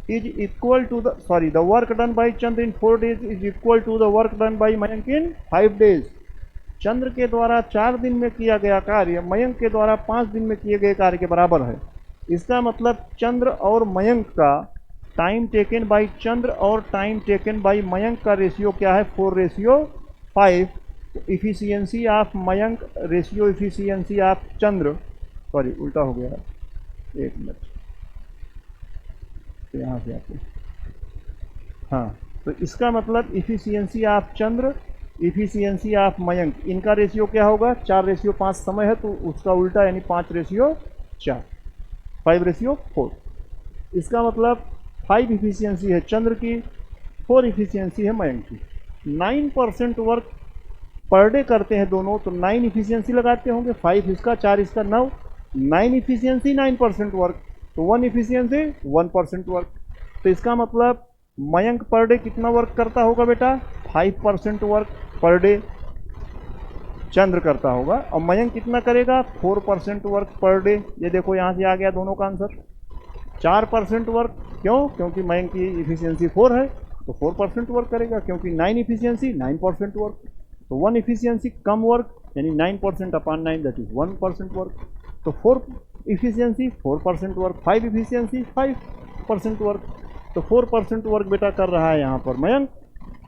is equal to the work done by Chandra in 4 days is equal to the work done by Mayank in 5 days. Chandra के द्वारा 4 दिन में किया गया कार्य मयंक के द्वारा 5 दिन में किए गए कार्य के बराबर है। इसका मतलब चंद्र और मयंक का टाइम टेकन बाय चंद्र और टाइम टेकन बाय मयंक का रेशियो क्या है? 4:5। Efficiency of Mayank ratio efficiency of Chandra, sorry उल्टा हो गया, 1 मिनट, तो यहाँ से आते, हाँ, तो इसका मतलब efficiency of Chandra efficiency of Mayank, इनका रेशियो क्या होगा? 4:5 समय है तो उसका उल्टा यानी 5:4, 5:4। इसका मतलब 5 इफिशियंसी है चंद्र की, 4 इफिशियंसी है मयंक की। 9% वर्क पर डे करते हैं दोनों तो 9 इफिशियंसी लगाते होंगे, 5 इसका 4 इसका 9, 9 इफिशियंसी 9% वर्क, तो 1 इफिशियंसी 1% वर्क। तो इसका मतलब मयंक पर डे कितना वर्क करता होगा बेटा, 5% वर्क पर डे चंद्र करता होगा, और मयंक कितना करेगा 4% वर्क पर डे। ये देखो यहाँ से आ गया दोनों का आंसर 4% वर्क। क्यों? क्योंकि मयंक की इफिशियंसी 4 है तो 4% वर्क करेगा, क्योंकि 9 इफिशियंसी 9% वर्क, तो 1 इफिशियंसी कम वर्क यानी 9% अपॉन 9 दैट इज 1% वर्क। तो 4 इफिशियंसी 4% वर्क, 5 इफिशियंसी 5% वर्क। तो 4% वर्क बेटा कर रहा है यहाँ पर मयंक,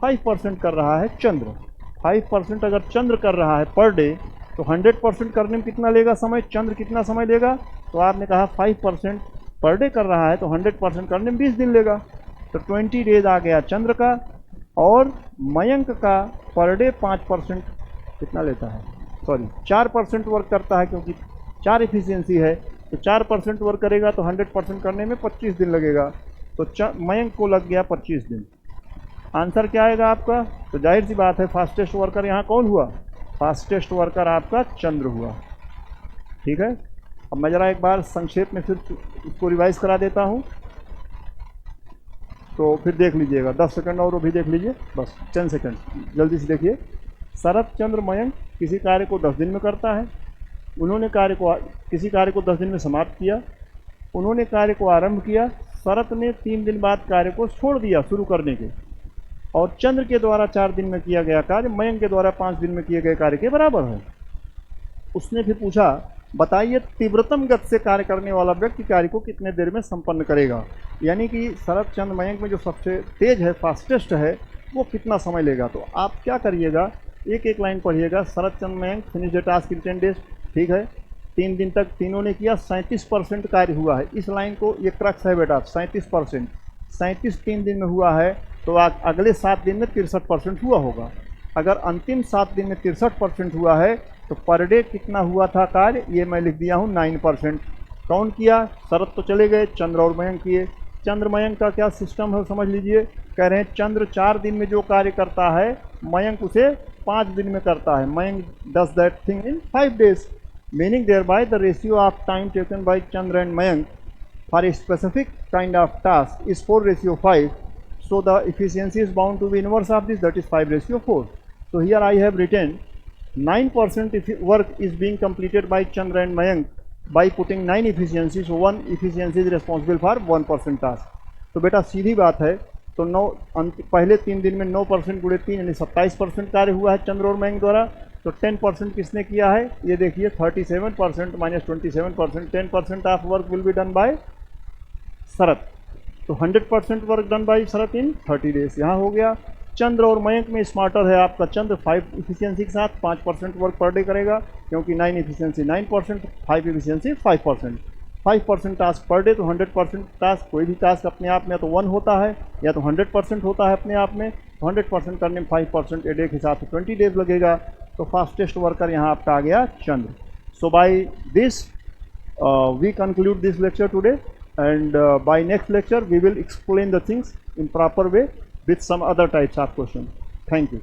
5% कर रहा है चंद्र। 5% अगर चंद्र कर रहा है पर डे तो 100% करने में कितना लेगा समय, चंद्र कितना समय लेगा, तो आपने कहा 5% पर डे कर रहा है तो 100% करने में 20 दिन लेगा, तो 20 डेज आ गया चंद्र का। और मयंक का पर डे 5% कितना लेता है, सॉरी 4% वर्क करता है, क्योंकि 4 इफिशियंसी है तो 4% वर्क करेगा तो 100% करने में 25 दिन लगेगा, तो मयंक को लग गया 25 दिन। आंसर क्या आएगा आपका, तो जाहिर सी बात है फास्टेस्ट वर्कर यहाँ कौन हुआ, फास्टेस्ट वर्कर आपका चंद्र हुआ। ठीक है, अब मैं ज़रा एक बार संक्षेप में फिर इसको रिवाइज करा देता हूँ, तो फिर देख लीजिएगा 10 सेकंड और वो भी देख लीजिए, बस 10 सेकंड जल्दी से देखिए। शरत चंद्र मयंक किसी कार्य को 10 दिन में करता है, उन्होंने किसी कार्य को 10 दिन में समाप्त किया, उन्होंने कार्य को आरंभ किया, शरत ने 3 दिन बाद कार्य को छोड़ दिया शुरू करने के, और चंद्र के द्वारा 4 दिन में किया गया कार्य मयंक के द्वारा 5 दिन में किए गए कार्य के बराबर है। उसने फिर पूछा बताइए तीव्रतम गति से कार्य करने वाला व्यक्ति कार्य को कितने देर में संपन्न करेगा, यानी कि शरत चंद्र मयंक में जो सबसे तेज है फास्टेस्ट है वो कितना समय लेगा। तो आप क्या करिएगा, एक एक लाइन पढ़िएगा। Sharat Chandra Mayank finish the task in 10 days, ठीक है, 3 दिन तक तीनों ने किया, 37% कार्य हुआ है। इस लाइन को ये क्रक्स है बेटा, 37%, 37 3 दिन में हुआ है तो अगले 7 दिन में 63% हुआ होगा। अगर अंतिम 7 दिन में 63% हुआ है तो पर डे कितना हुआ था कार्य, ये मैं लिख दिया हूँ 9%। कौन किया, शरत तो चले गए, चंद्र और मयंक किए। चंद्र मयंक का क्या सिस्टम है समझ लीजिए, कह रहे हैं चंद्र 4 दिन में जो कार्य करता है मयंक उसे 5 दिन में करता है। Mayank does that thing in 5 days, meaning thereby the ratio of time taken by Chandra and Mayank for a specific kind of task is 4:5. So the efficiency is bound to be inverse of this, that is 5:4. So here I have written 9% work is being completed by Chandra and Mayank by putting 9 efficiency. So 1 efficiency is responsible for 1% task. तो बेटा सीधी बात है, तो 9 पहले 3 दिन में 9% गुणे 3 यानी 27% कार्य हुआ है चंद्र और मयंक द्वारा। तो 10% किसने किया है, ये देखिए 37% minus 27%, 10% of work will be done by Sharat, तो 100% work done by Sharat in 30 days. यहाँ हो गया। चंद्र और मयंक में स्मार्टर है आपका चंद्र, 5 इफिशियंसी के साथ 5% वर्क पर डे करेगा, क्योंकि 9 efficiency 9%, 5 efficiency 5%, 5% task per day. तो 100% टास्क, कोई भी टास्क अपने आप में या तो 1 होता है या तो 100% होता है अपने आप में, तो 100% करने में 5% ए डे के हिसाब से 20 डेज लगेगा। तो फास्टेस्ट वर्कर यहाँ आपका आ गया Chandra. So by this we conclude this lecture today, and by next lecture we will explain the things in proper way with some other types of questions. Thank you.